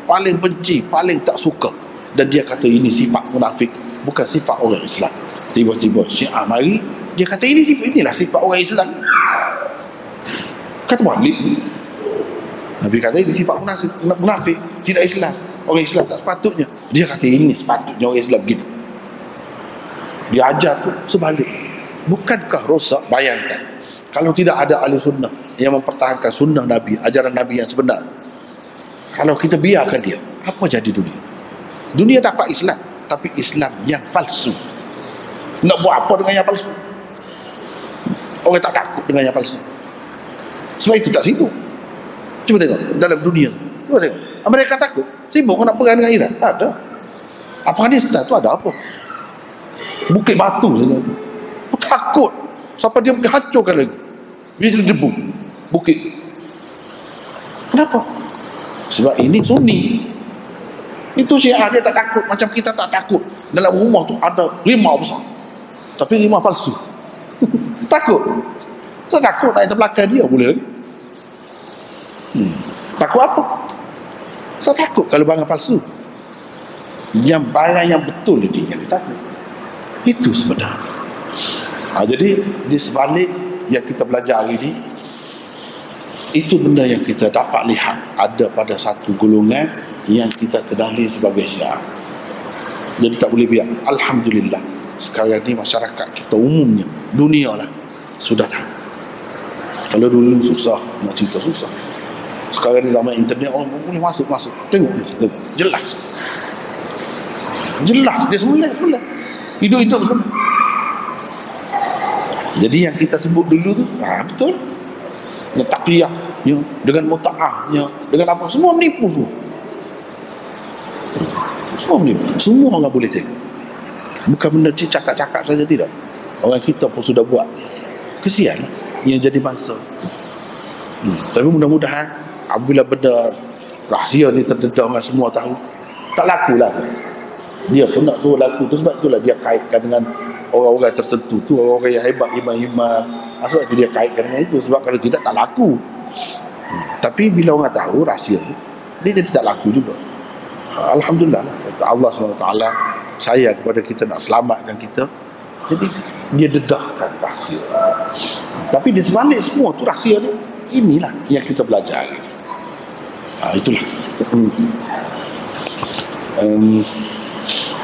paling benci, paling tak suka. Dan dia kata ini sifat munafik, bukan sifat orang Islam. Tiba-tiba Syiah mari, dia kata inilah sifat orang Islam. Kata balik. Nabi kata ini sifat munafik, tidak Islam. Orang Islam tak sepatutnya. Dia kata ini sepatutnya orang Islam begini. Dia ajar tu sebalik. Bukankah rosak? Bayangkan kalau tidak ada ahli sunnah yang mempertahankan sunnah Nabi, ajaran Nabi yang sebenar. Kalau kita biarkan dia, apa jadi dunia? Dunia dapat Islam, tapi Islam yang palsu. Nak buat apa dengan yang palsu? Orang tak takut dengan yang palsu. Sebab itu tak sibuk. Cuba tengok dalam dunia. Cuba tengok Amerika takut, sibuk nak perang dengan Iran? Ada. Afghanistan tu ada apa? Bukit batu saja. Takut sampai dia pergi hancurkan lagi. Dia jadi debu bukit. Kenapa? Sebab ini Sunni. Itu Syiah, dia tak takut. Macam kita tak takut dalam rumah tu ada rimau besar, tapi rimau palsu. Takut. Tak takut nak terbelakang dia boleh lagi. Takut apa? Saya takut kalau barang palsu. Yang barang yang betul ini yang kita takut. Itu sebenarnya. Jadi di sebalik yang kita belajar hari ini, itu benda yang kita dapat lihat ada pada satu golongan yang kita kenali sebagai Syiah. Jadi tak boleh biar. Alhamdulillah sekarang ni masyarakat kita umumnya, dunia lah, sudah tahu. Kalau dulu susah, nak cerita susah. Sekarang ni zaman internet, orang boleh masuk. Tengok jelas dia semula hidup semula. Jadi yang kita sebut dulu tu betul. Dengan taqiyahnya, dengan muta'ahnya, dengan apa, semua menipu semua orang boleh tengok. Bukan benda cakap-cakap saja, tidak. Orang kita pun sudah buat. Kesian lah yang jadi bangsa. Tapi mudah-mudahan apabila benda rahsia ni terdedah dengan semua tahu, tak lakulah. Dia pun nak suruh laku tu, sebab itulah dia kaitkan dengan orang-orang tertentu tu, orang-orang yang hebat, imam-imam. Sebab itu dia kaitkan dengan itu. Sebab kalau tidak, tak laku. Tapi bila orang tahu rahsia tu, dia jadi tak laku juga. Alhamdulillah lah, Allah SWT sayang kepada kita, nak selamatkan kita. Jadi dia dedahkan rahsia. Tapi di sebalik semua tu rahsia tu, inilah yang kita belajar. Itulah.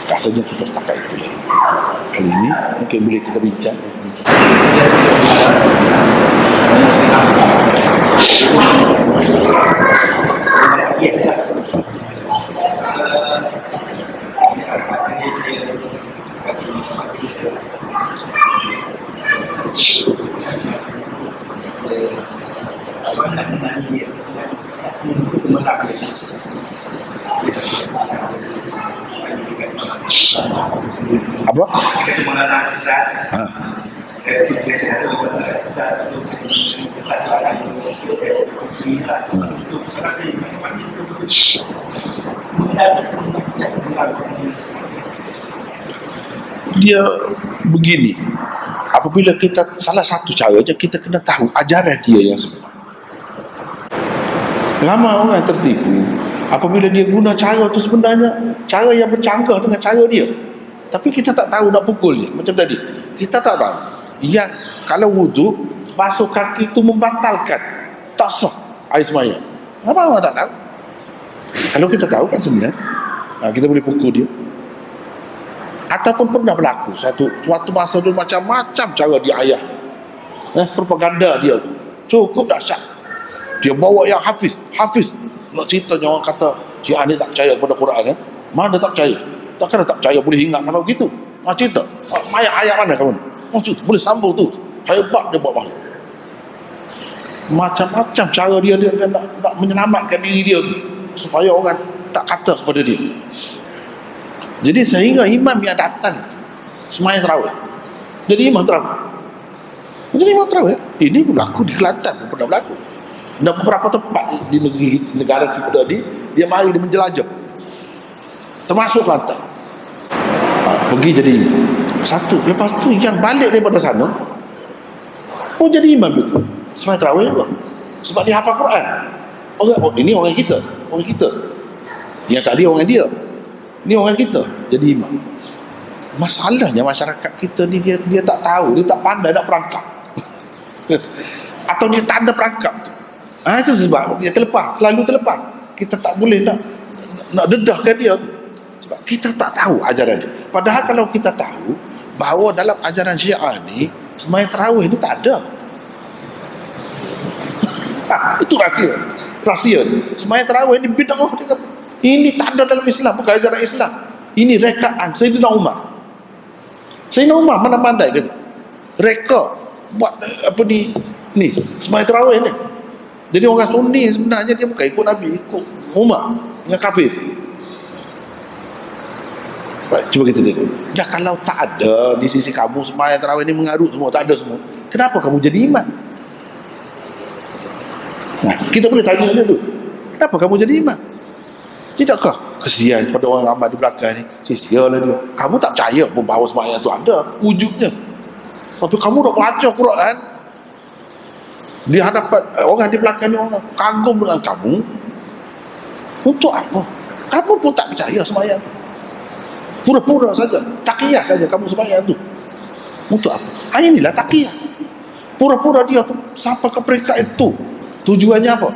Rasanya kita setakat itu lah. Kali ini mungkin boleh kita bincang. Apa? Dia begini, apabila kita, salah satu cara je kita kena tahu ajaran dia yang sebenar. Ramai orang tertipu apabila dia guna cara tu sebenarnya cara yang bercanggah dengan cara dia, tapi kita tak tahu nak pukul dia. Macam tadi, kita tak tahu yang kalau wudu basuh kaki itu membatalkan, tak sah air sembahyang. Apa orang tak tahu? Kalau kita tahu kan senang, kita boleh pukul dia. Ataupun pernah berlaku suatu masa dulu, macam-macam cara dia ayah, propaganda dia tu cukup dahsyat. Dia bawa yang hafiz nak ceritanya, orang kata Syiah ni tak percaya kepada Quran, mana tak percaya? Takkan tak percaya boleh ingat sampai begitu? Cerita ayat mana kamu? Cerita boleh sambung tu, hebat dia buat mana. Macam-macam cara dia nak menyelamatkan diri dia tu, supaya orang tak kata kepada dia. Jadi sehingga imam yang datang sembahyang tarawih jadi imam tarawih. Ini berlaku di Kelantan, pernah berlaku dan beberapa tempat di negara kita ni. Dia mari dia menjelajah, termasuk Kelantan. Pergi jadi imam satu, lepas tu yang balik daripada sana pun jadi imam juga sembahyang tarawih juga, sebab dia hafal Quran. Ini orang kita. Yang tadi orang dia, ni orang kita jadi imam. Masalahnya masyarakat kita ni dia tak tahu, dia tak pandai nak perangkap atau dia tak ada perangkap tu. Itu sebab dia selalu terlepas. Kita tak boleh nak dedahkan dia tu, sebab kita tak tahu ajaran dia. Padahal kalau kita tahu bahawa dalam ajaran Syiah ni sembahyang tarawih ni tak ada. Itu rahsia. Sembahyang tarawih ni bid'ah, dia kata. Ini tak ada dalam Islam, bukan ajaran Islam. Ini rekaan Sayyidina Umar. Sayyidina Umar mana pandai kata. Reka buat apa ni sembahyang tarawih ni. Jadi orang Sunni sebenarnya dia bukan ikut Nabi, ikut Umar yang kafir. Baik, cuba kita tengok. Ya, kalau tak ada di sisi kamu sembahyang tarawih ni mengarut semua, tak ada semua, kenapa kamu jadi imam? Nah, kita boleh tanya dia tu, kenapa kamu jadi imam? Tidakkah kesian pada orang ramai di belakang ni? Sia-sialah dia. Kamu tak percaya pun bahawa sembahyang tu ada wujudnya, tapi kamu dah baca Quran di hadapan orang di belakang ni, orang kagum dengan kamu. Untuk apa? Kamu pun tak percaya sembahyang tu, pura-pura saja, takiyah saja kamu sembahyang tu. Untuk apa? Inilah takiyah. Pura-pura dia tu sampai ke peringkat itu. Tujuannya apa?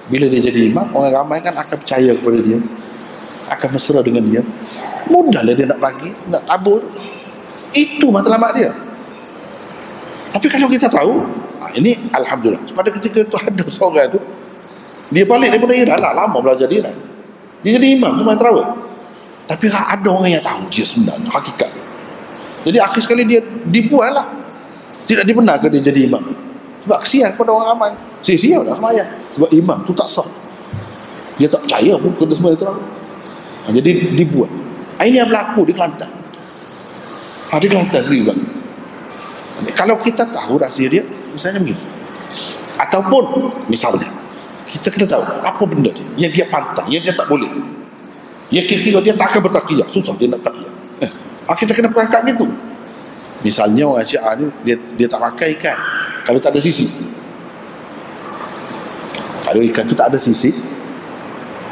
Bila dia jadi imam, orang ramai kan akan percaya kepada dia, akan mesra dengan dia. Mudahlah dia nak bagi, nak tabur. Itu matlamat dia. Tapi kalau kita tahu, ini alhamdulillah, pada ketika itu ada seorang tu, dia balik daripada Iran lah, lama belajar di Iran, dia jadi imam sembahyang tarawih. Tapi ada orang yang tahu dia sebenarnya hakikat dia. Jadi akhir sekali dia dibuat lah, tidak dibenarkan dia jadi imam. Sebab kesian kepada orang ramai, sia-sia dah sembahyang, sebab imam tu tak sah, dia tak percaya pun kena sembahyang tarawih. Jadi dibuat. Ini yang berlaku di Kelantan. Di Kelantan sendiri pula. Kalau kita tahu rahsia dia, misalnya begitu, ataupun misalnya kita kena tahu apa benda dia yang dia pantang, yang dia tak boleh, yang kira-kira dia tak akan bertakiyah, susah dia nak takiyah, kita kena perangkap gitu. Misalnya orang Syiah ni dia tak pakai ikan kalau tak ada sisi. Kalau ikan tu tak ada sisi,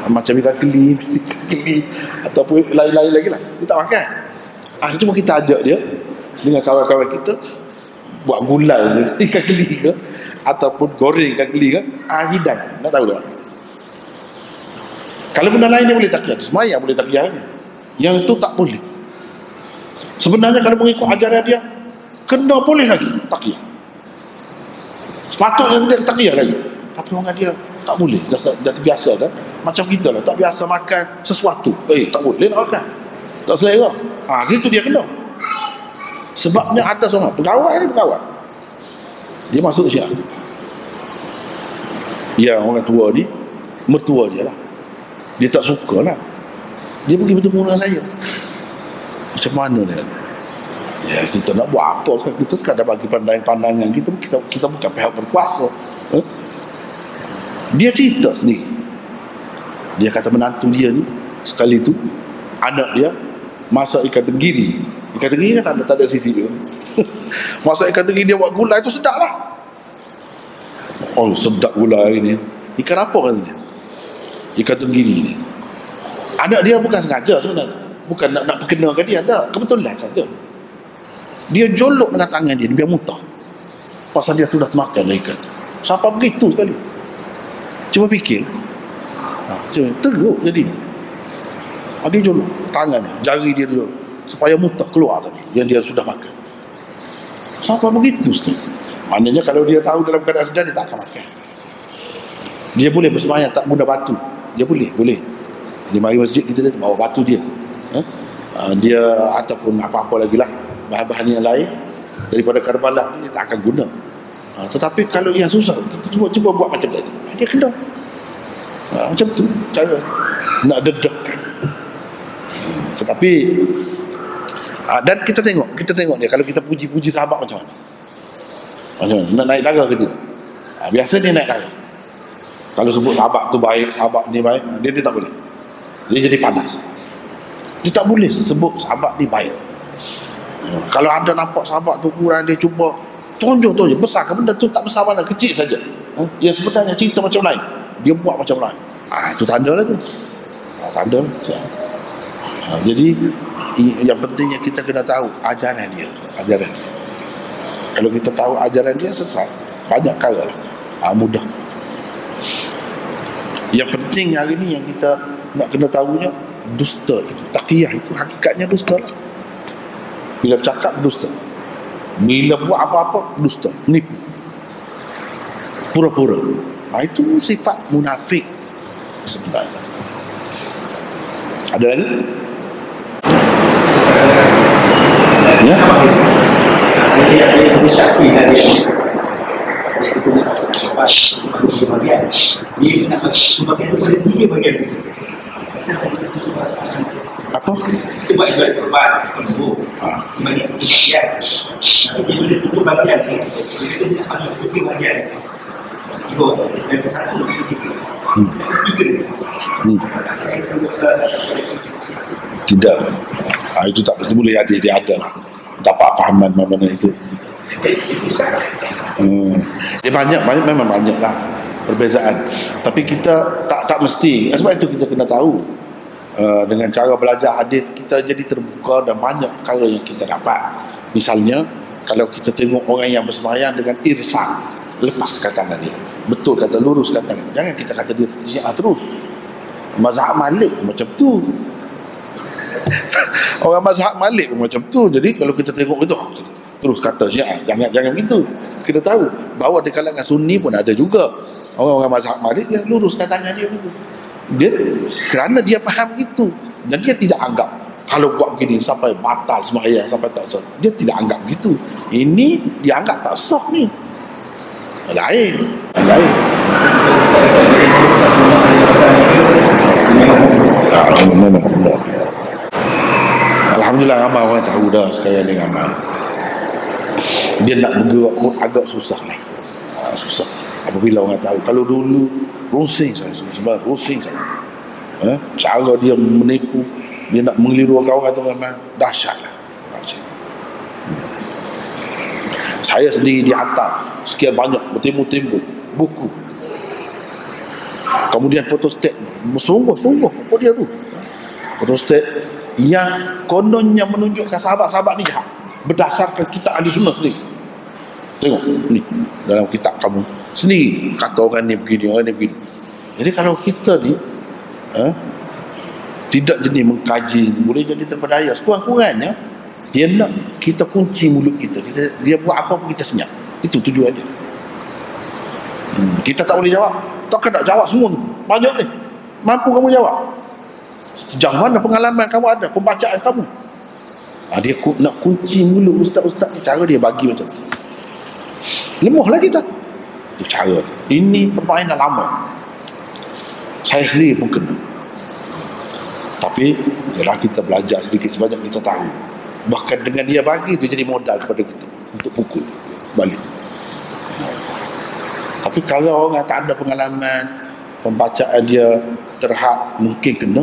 macam ikan keli ataupun lain-lain lagi lah, dia tak makan. Cuma kita ajak dia dengan kawan-kawan kita buat gulai je ikan keli ke, ataupun goreng ikan keli ke, hidang, nak tahu tak? Kalau benda lain dia boleh takiyah, sembahyang boleh takiyah, yang itu tak boleh. Sebenarnya kalau mengikut ajaran dia, kena boleh lagi takiyah, sepatutnya dia takiyah lagi. Tapi orang dia tak boleh, dah terbiasa dah. Macam kita lah, tak biasa makan sesuatu, tak boleh nak makan, tak selera. Situ dia kena. Sebabnya ada seorang pegawai, dia masuk Syiah. Yang orang tua ni, mertua dia lah, dia tak suka lah. Dia pergi bertemu dengan saya. Macam mana dia kata? Ya, kita nak buat apa kan? Kita sekadar bagi pandangan kita bukan pihak berkuasa. Dia cerita sendiri. Dia kata menantu dia ni sekali tu, anak dia masak ikan tenggiri. Ikan tenggiri kan tak ada sisi dia. Masak ikan tenggiri, dia buat gulai tu sedap lah. Oh, sedap gulai ni. Ikan apa katanya? Ikan tenggiri ni. Anak dia bukan sengaja sebenarnya, bukan nak perkenakan dia, tak, kebetulan saja. Dia jolok dengan tangan dia biar muntah, pasal dia sudah makan ikan. Siapa begitu sekali? Cuba fikir, teruk jadi. Dia jolok tangan, jari dia jolok supaya muntah keluar tadi yang dia sudah makan. Siapa begitu sekali? Maknanya kalau dia tahu dalam keadaan sedar, dia tak akan makan. Dia boleh bersembahyang tak guna batu. Dia boleh. Di mari masjid kita bawa batu dia. Dia ataupun apa-apa lagi lah, bahan-bahan yang lain daripada Karbala, dia tak akan guna. Tetapi kalau yang susah, cuba buat macam tadi, dia kena. Macam tu cara nak dedekkan. Tetapi dan kita tengok dia, kalau kita puji sahabat macam mana, nak naik darah ke tidak. Biasa dia naik darah. Kalau sebut sahabat tu baik, sahabat ni baik, dia tak boleh, dia jadi panas. Dia tak boleh sebut sahabat ni baik. Kalau ada nampak sahabat tu kurang, dia cuba tonjol besar ke benda tu, tak besar mana, kecil saja. Yang sebenarnya cerita macam lain, dia buat macam lain. Itu tanda lah tu. Tanda. Jadi yang pentingnya kita kena tahu ajaran dia. Kalau kita tahu ajaran dia, selesai. Banyak kala lah. Mudah. Yang penting hari ni yang kita nak kena tahunya, dusta itu, taqiyah itu hakikatnya dusta lah. Bila bercakap dusta, bila buat apa-apa dusta, nipu, pura-pura. Itu sifat munafik sebenarnya. Ada lagi? Ya? Dia saya bersyafi tadi. Dia kena sebagian. Dia nak sebagian itu ada 3 bagian. Apa? Itu bagian korban, bagian bagian. Tapi dia boleh tutup bagian. Dia nak bagi 3 bagian. Yang satu, ketiga. Tidak. Itu tak boleh ada, dia ada lah. Dapat fahaman mana itu. Dia memang banyak lah perbezaan. Tapi kita tak mesti. Sebab itu kita kena tahu. Dengan cara belajar hadis, kita jadi terbuka dan banyak perkara yang kita dapat. Misalnya, kalau kita tengok orang yang bersembahyang dengan irsal, lepaskan tangan dia, betul kata, luruskan tangan. Jangan kita kata dia Syiah terus. Mazhab Malik macam tu. Orang mazhab Malik macam tu. Jadi kalau kita tengok itu, kita terus kata Syiah. Jangan begitu. Kita tahu bahawa di kalangan Sunni pun ada juga orang-orang mazhab Malik yang luruskan tangan dia begitu. Dia kerana dia faham gitu, dan dia tidak anggap kalau buat begini sampai batal sembahyang, sampai tak sah. Dia tidak anggap gitu. Ini dia anggap tak sah ni. Lain. Alhamdulillah ramai orang tahu dah sekarang ni ramai. Dia nak bergerak pun agak susah lah. Susah apabila orang tahu. Kalau dulu rusing saya, cara dia menipu, dia nak mengeliru kawan tu memang dahsyat lah. Saya sendiri dihantar sekian banyak bertimbul-timbul buku, kemudian fotostat, sungguh apa dia tu, fotostat yang kononnya menunjukkan sahabat-sahabat ni jahat berdasarkan kitab ahli sunnah ni. Tengok ni dalam kitab kamu sendiri kata orang ni begini, orang ni begini. Jadi kalau kita ni tidak jenis mengkaji, boleh jadi terpedaya. Sekurang-kurangnya dia nak kita kunci mulut kita. Dia buat apa pun kita senyap. Itu tujuan dia. Kita tak boleh jawab. Takkan nak jawab semua ni. Banyak ni. Mampu kamu jawab? Sejauh mana pengalaman kamu ada, pembacaan kamu? Dia nak kunci mulut ustaz-ustaz ni. Cara dia bagi macam tu. Lemahlah kita. Itu cara dia. Ini permainan lama. Saya sendiri pun kena. Tapi ialah kita belajar sedikit sebanyak kita tahu. Bahkan dengan dia bagi itu jadi modal kepada kita untuk pukul balik. Tapi kalau orang tak ada pengalaman, pembacaan dia terhad, mungkin kena.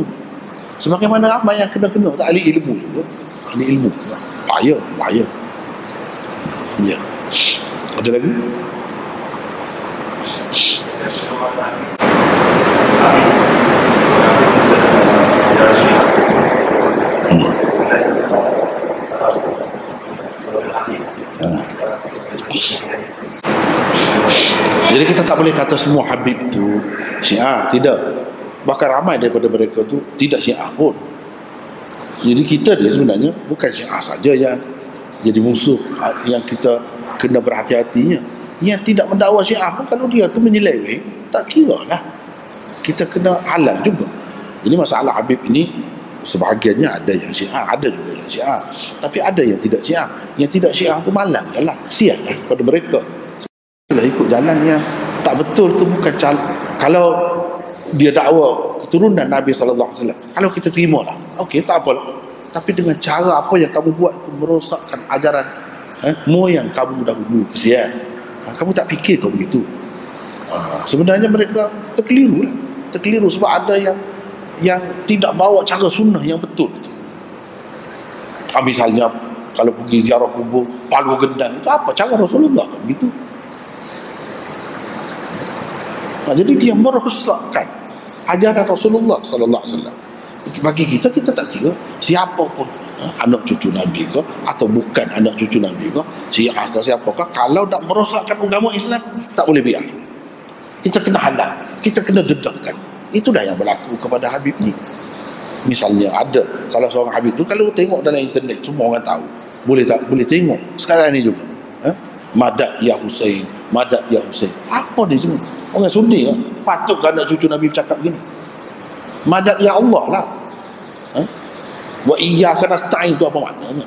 Sebagaimana ramai yang kena tak ahli ilmu juga. Ahli ilmu bahaya. Ya. Ada lagi? Jadi kita tak boleh kata semua Habib itu Syiah, tidak. Bahkan ramai daripada mereka tu tidak Syiah pun. Jadi kita dia sebenarnya bukan Syiah saja yang jadi musuh, yang kita kena berhati-hatinya. Yang tidak mendakwa Syiah pun kalau dia tu menyeleweng, tak kira lah, kita kena halang juga. Jadi masalah Habib ini sebahagiannya ada yang Syiah, ada juga yang Syiah, tapi ada yang tidak Syiah. Yang tidak Syiah tu malang je lah, kesian lah pada mereka. itulah ikut jalan yang tak betul tu bukan kalau dia dakwa keturunan Nabi SAW, kalau kita terima lah, okey, tak apalah. Tapi dengan cara apa yang kamu buat itu merosakkan ajaran moyang kamu dahulu, kesian. Kamu tak fikir kau begitu. Sebenarnya mereka terkeliru lah. Terkeliru sebab ada yang tidak bawa cara sunnah yang betul. Misalnya kalau pergi ziarah kubur palu gendang, itu apa cara Rasulullah begitu. Jadi dia merosakkan ajaran Rasulullah sallallahu alaihi wasallam. Bagi kita tak kira siapa pun, anak cucu Nabi ke atau bukan anak cucu Nabi ke, Syiah ke siapakah, kalau nak merosakkan agama Islam tak boleh biar. Kita kena halang, kita kena dedahkan. Itulah yang berlaku kepada Habib ni. Misalnya ada salah seorang Habib tu, kalau tengok dalam internet semua orang tahu, boleh tengok sekarang ni juga, Madad ya Husain, Madad ya Husain. Apa dia semua? Orang Sunni ke? Patut anak cucu Nabi bercakap gini? Madad ya Allah lah. Wa iyyaka nasta'in itu apa maknanya?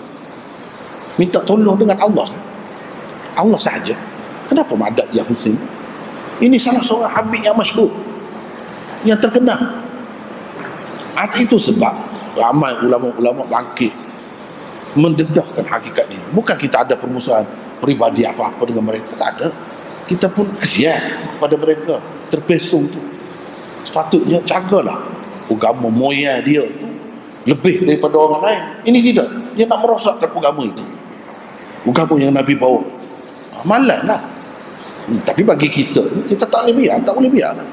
Minta tolong dengan Allah. Allah saja. Kenapa Madad ya Husain? Ini salah seorang Habib yang masyhur, yang terkenal. Itu sebab ramai ulama-ulama bangkit mendedahkan hakikat ini. Bukan kita ada permusuhan peribadi apa-apa dengan mereka, tak ada. Kita pun kesian pada mereka terpesong tu. Sepatutnya jagalah agama moyang dia tu lebih daripada orang lain. Ini tidak, dia nak merosakkan agama itu, agama yang Nabi bawa itu. Malaslah. Tapi bagi kita tak boleh biar lah.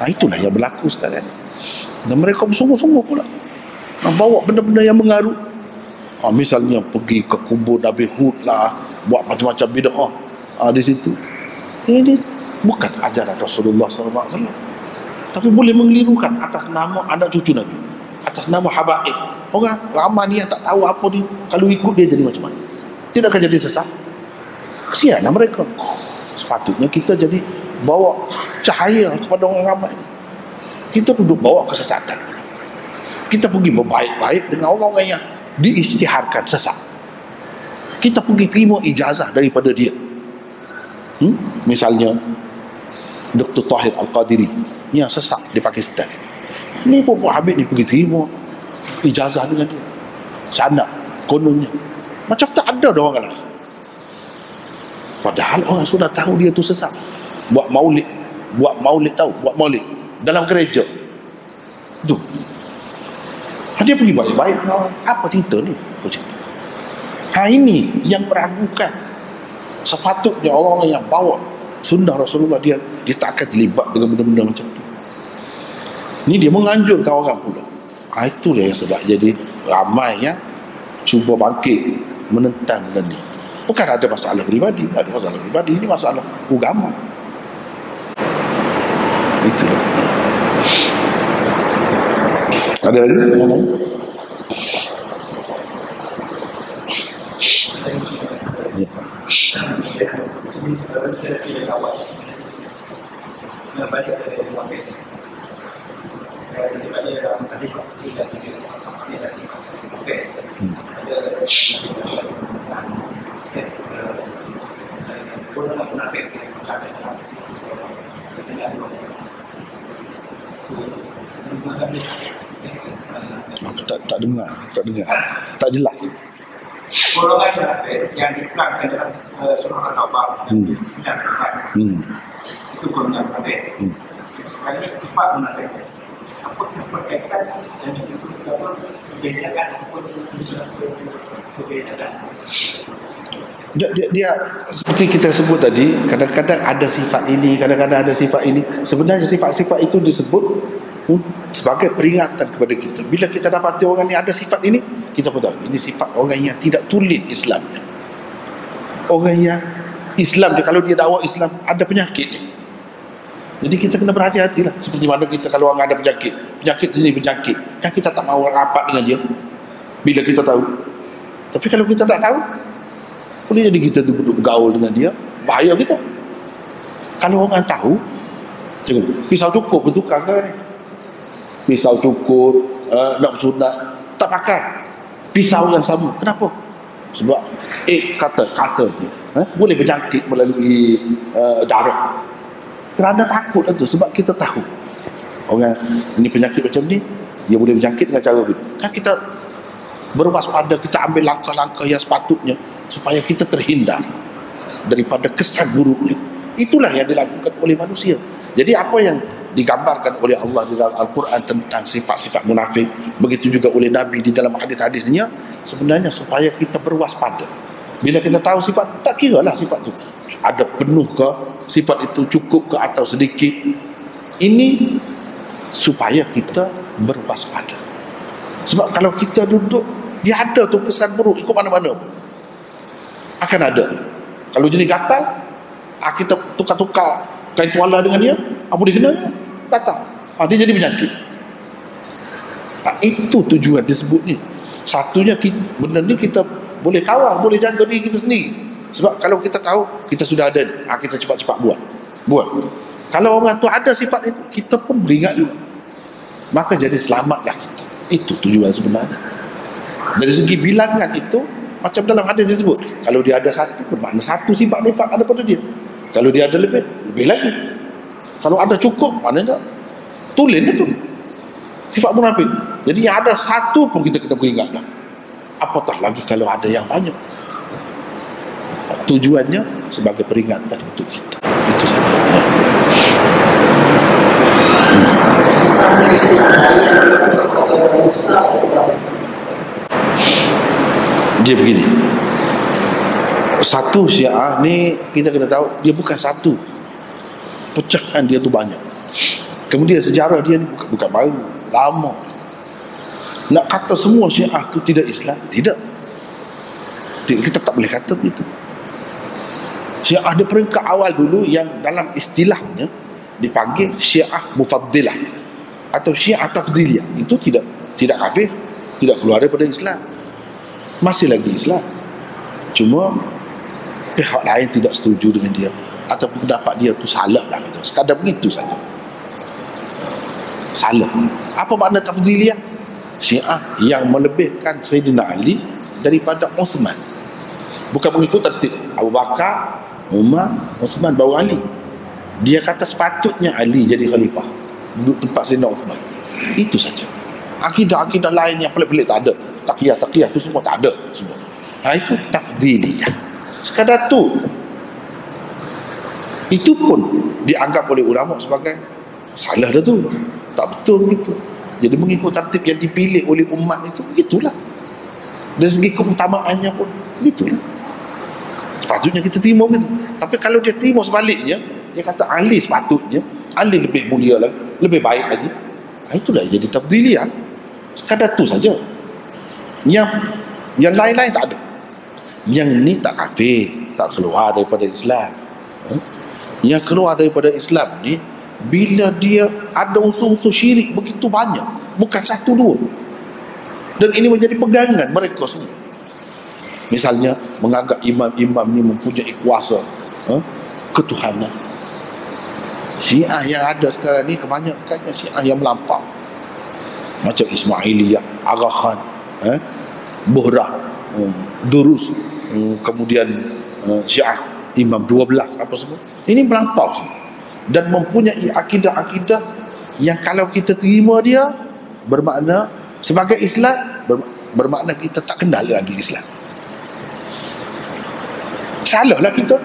Itulah yang berlaku sekarang. Dan mereka bersungguh-sungguh pula nak bawa benda-benda yang mengaruh. Misalnya pergi ke kubur Nabi Hud lah, buat macam-macam bid'ah di situ. Ini bukan ajaran Rasulullah SAW. Tapi boleh mengelirukan atas nama anak cucu Nabi, atas nama habaib. Orang ramai ni yang tak tahu apa ni, kalau ikut dia jadi macam mana? Tidak akan jadi sesat. Kesianlah mereka. Sepatutnya kita jadi bawa cahaya kepada orang ramai. Kita duduk bawa kesesatan. Kita pergi berbaik-baik dengan orang-orang yang diisytiharkan sesat. Kita pergi terima ijazah daripada dia. Misalnya Dr. Tahir Al-Qadiri yang sesat di Pakistan. Ini pun Habib ni pergi terima ijazah dengan dia. Sana kononnya macam tak ada orang lain. Padahal orang sudah tahu dia tu sesat. Buat maulid tahu, buat maulid dalam gereja tu. Dia pergi baik-baik dengan orang. Apa cerita ni? Ini yang meragukan. Sepatutnya orang-orang yang bawa sunnah Rasulullah, dia tak akan terlibat dengan benda-benda macam tu. Ni dia menganjurkan orang pula. Itulah yang sebab jadi ramai yang cuba bangkit menentang benda ni. Bukan ada masalah peribadi, ini masalah agama. Itulah. Ada lagi yang lain? Ya. Tak dengar, tak jelas. Golongan munafik yang diterangkan dalam surah At-Taubah 9 itu golongan munafik. Sekarang ini sifat munafik. Apakah berkaitan dan membezakan perbezaan? Dia seperti kita sebut tadi, kadang-kadang ada sifat ini, kadang-kadang ada sifat ini. Sebenarnya sifat-sifat itu disebut sebagai peringatan kepada kita. Bila kita dapati orang ni ada sifat ini, kita pun tahu ini sifat orang yang tidak tulen Islamnya. Orang yang Islam dia, kalau dia dakwah Islam ada penyakit ni. Jadi kita kena berhati-hatilah. Seperti mana kita kalau orang ada penyakit sini penyakit, kan kita tak mahu rapat dengan dia bila kita tahu. Tapi kalau kita tak tahu, boleh jadi kita duduk bergaul dengan dia, bahaya kita. Kalau orang tahu, tengok pisau cukur bertukar sekarang ni. Pisau cukur nak bersunat tak pakai pisau yang sama. Kenapa? Sebab kata ni boleh berjangkit melalui darah. Kerana takut tu, sebab kita tahu orang ini penyakit macam ni, dia boleh berjangkit dengan cara begitu. Kan kita berwaspada, kita ambil langkah-langkah yang sepatutnya supaya kita terhindar daripada kesan buruknya. Itulah yang dilakukan oleh manusia. Jadi apa yang digambarkan oleh Allah di dalam Al-Quran tentang sifat-sifat munafik, begitu juga oleh Nabi di dalam hadis-hadisnya, sebenarnya supaya kita berwaspada. Bila kita tahu sifat, tak kira lah sifat itu ada penuh ke, sifat itu cukup ke atau sedikit. Ini supaya kita berwaspada. Sebab kalau kita duduk, dia ada tu kesan buruk ikut mana-mana akan ada. Kalau jenis gatal, kita tukar-tukar kain tuala dengan dia, apa dia kena gatal, dia jadi penyakit. Itu tujuan disebut ni. Satunya benda ni kita boleh kawal, boleh jaga diri kita sendiri. Sebab kalau kita tahu kita sudah ada ni, kita cepat-cepat buat. Kalau orang tu ada sifat ini, kita pun beringat juga, maka jadi selamatlah kita. Itu tujuan sebenarnya. Dari segi bilangan itu, macam dalam hadis disebut, kalau dia ada satu, bermakna satu sifat nifak ada pada dia. Kalau dia ada lebih lagi. Kalau ada cukup, maknanya tulen itu sifat munafik. Jadi yang ada satu pun kita kena beringat dah. Apatah lagi kalau ada yang banyak. Tujuannya sebagai peringatan untuk kita. Itu saja. Dia begini. Satu Syiah ni kita kena tahu, dia bukan satu. Pecahan dia tu banyak. Kemudian sejarah dia ni bukan baru, lama. Nak kata semua Syiah tu tidak Islam, tidak. Kita tak boleh kata begitu. Syiah dia peringkat awal dulu yang dalam istilahnya dipanggil Syiah Mufaddilah atau Syiah Tafdiliyah. Itu tidak kafir, tidak keluar daripada Islam, masih lagi Islam. Cuma pihak lain tidak setuju dengan dia, atau pendapat dia tu salah lah gitu. Sekadar begitu saja. Salah. Apa makna Tafdiliyah? Syiah yang melebihkan Sayyidina Ali daripada Uthman. Bukan mengikut tertib Abu Bakar, Umar, Uthman baru Ali. Dia kata sepatutnya Ali jadi khalifah, duduk tempat Sayyidina Uthman. Itu saja. Akidah-akidah lain yang pelik-pelik tak ada. Taqiyah tu semua tak ada semua. Itu Tafdiliyah. Sekadar tu. Itu pun dianggap oleh ulama sebagai salah dah tu. Tak betul begitu. Jadi mengikut tertib yang dipilih oleh umat itu, begitulah. Dari segi keutamaannya pun begitulah. Sepatutnya kita terima begitu. Tapi kalau dia terima sebaliknya, dia kata Ali sepatutnya, Ali lebih mulia lagi, lebih baik lagi, itulah jadi Tafdiliyah. Sekadar tu saja. Yang lain-lain tak ada. Yang ni tak kafir, tak keluar daripada Islam. Yang keluar daripada Islam ni, bila dia ada unsur-unsur syirik begitu banyak, bukan satu dua, dan ini menjadi pegangan mereka semua. Misalnya menganggap imam-imam ni mempunyai kuasa ketuhanan. Syiah yang ada sekarang ni kebanyakannya Syiah yang melampau, macam Ismailiyah, Agha Khan, Bohrah, Durus, kemudian Syiah Imam 12, apa semua. Ini melampau semua dan mempunyai akidah-akidah yang kalau kita terima dia, bermakna sebagai Islam, bermakna kita tak kenal lagi Islam. Salahlah kita.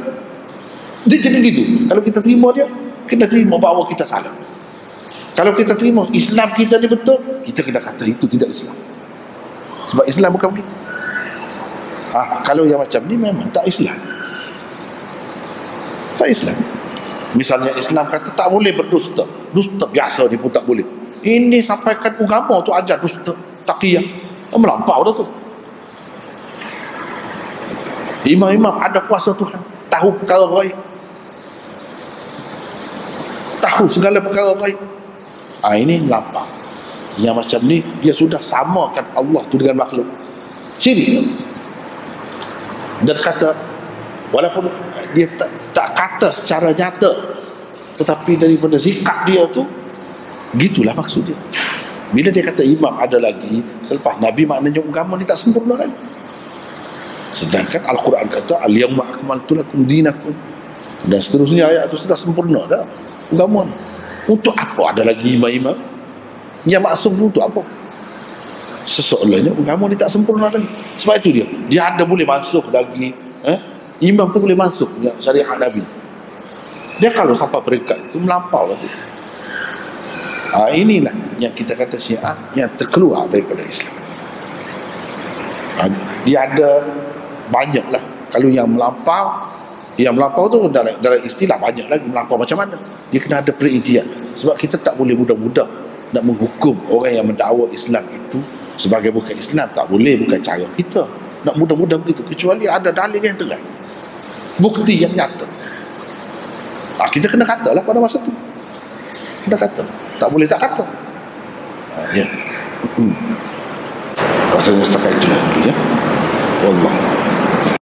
Dia jadi gitu. Kalau kita terima dia, kena terima bahawa kita salah. Kalau kita terima Islam kita ni betul, kita kena kata itu tidak Islam. Sebab Islam bukan begitu. Kalau yang macam ni memang tak Islam. Tak Islam. Misalnya Islam kata tak boleh berdusta. Dusta biasa ni pun tak boleh. Ini sampaikan agama tu ajar dusta, taqiyah. Melampau dah tu. Imam-imam ada kuasa Tuhan, tahu perkara gaib, tahu segala perkara gaib. Ini melampau. Yang macam ni dia sudah samakan Allah tu dengan makhluk. Syirik. Dan kata, walaupun dia tak kata secara nyata, tetapi daripada sikap dia tu, gitulah maksud dia. Bila dia kata imam ada lagi selepas Nabi, maknanya agama ni tak sempurna lagi. Sedangkan Al-Quran kata al-yawma akmaltu lakum dinakum, dan seterusnya ayat itu sudah sempurna dah agama. Untuk apa ada lagi imam-imam yang maksum tu? Untuk apa? Seseolahnya agama ni tak sempurna lagi. Sebab itu dia ada boleh masuk lagi, imam tu boleh masuk syariat Nabi. Dia kalau sampai peringkat itu melampau lah tu. Inilah yang kita kata Syiah yang terkeluar daripada Islam. Dia ada banyak lah. Kalau yang melampau tu dalam istilah banyak lagi. Melampau macam mana? Dia kena ada perincian. Sebab kita tak boleh mudah-mudah nak menghukum orang yang mendakwa Islam itu sebagai bukan Islam. Tak boleh, bukan cara kita nak mudah-mudah begitu, kecuali ada dalil yang terang, bukti yang nyata. Kita kena kata lah pada masa tu. Kena kata, tak boleh tak kata. Ya. Rasanya setakat itu lah, ya. Wallah.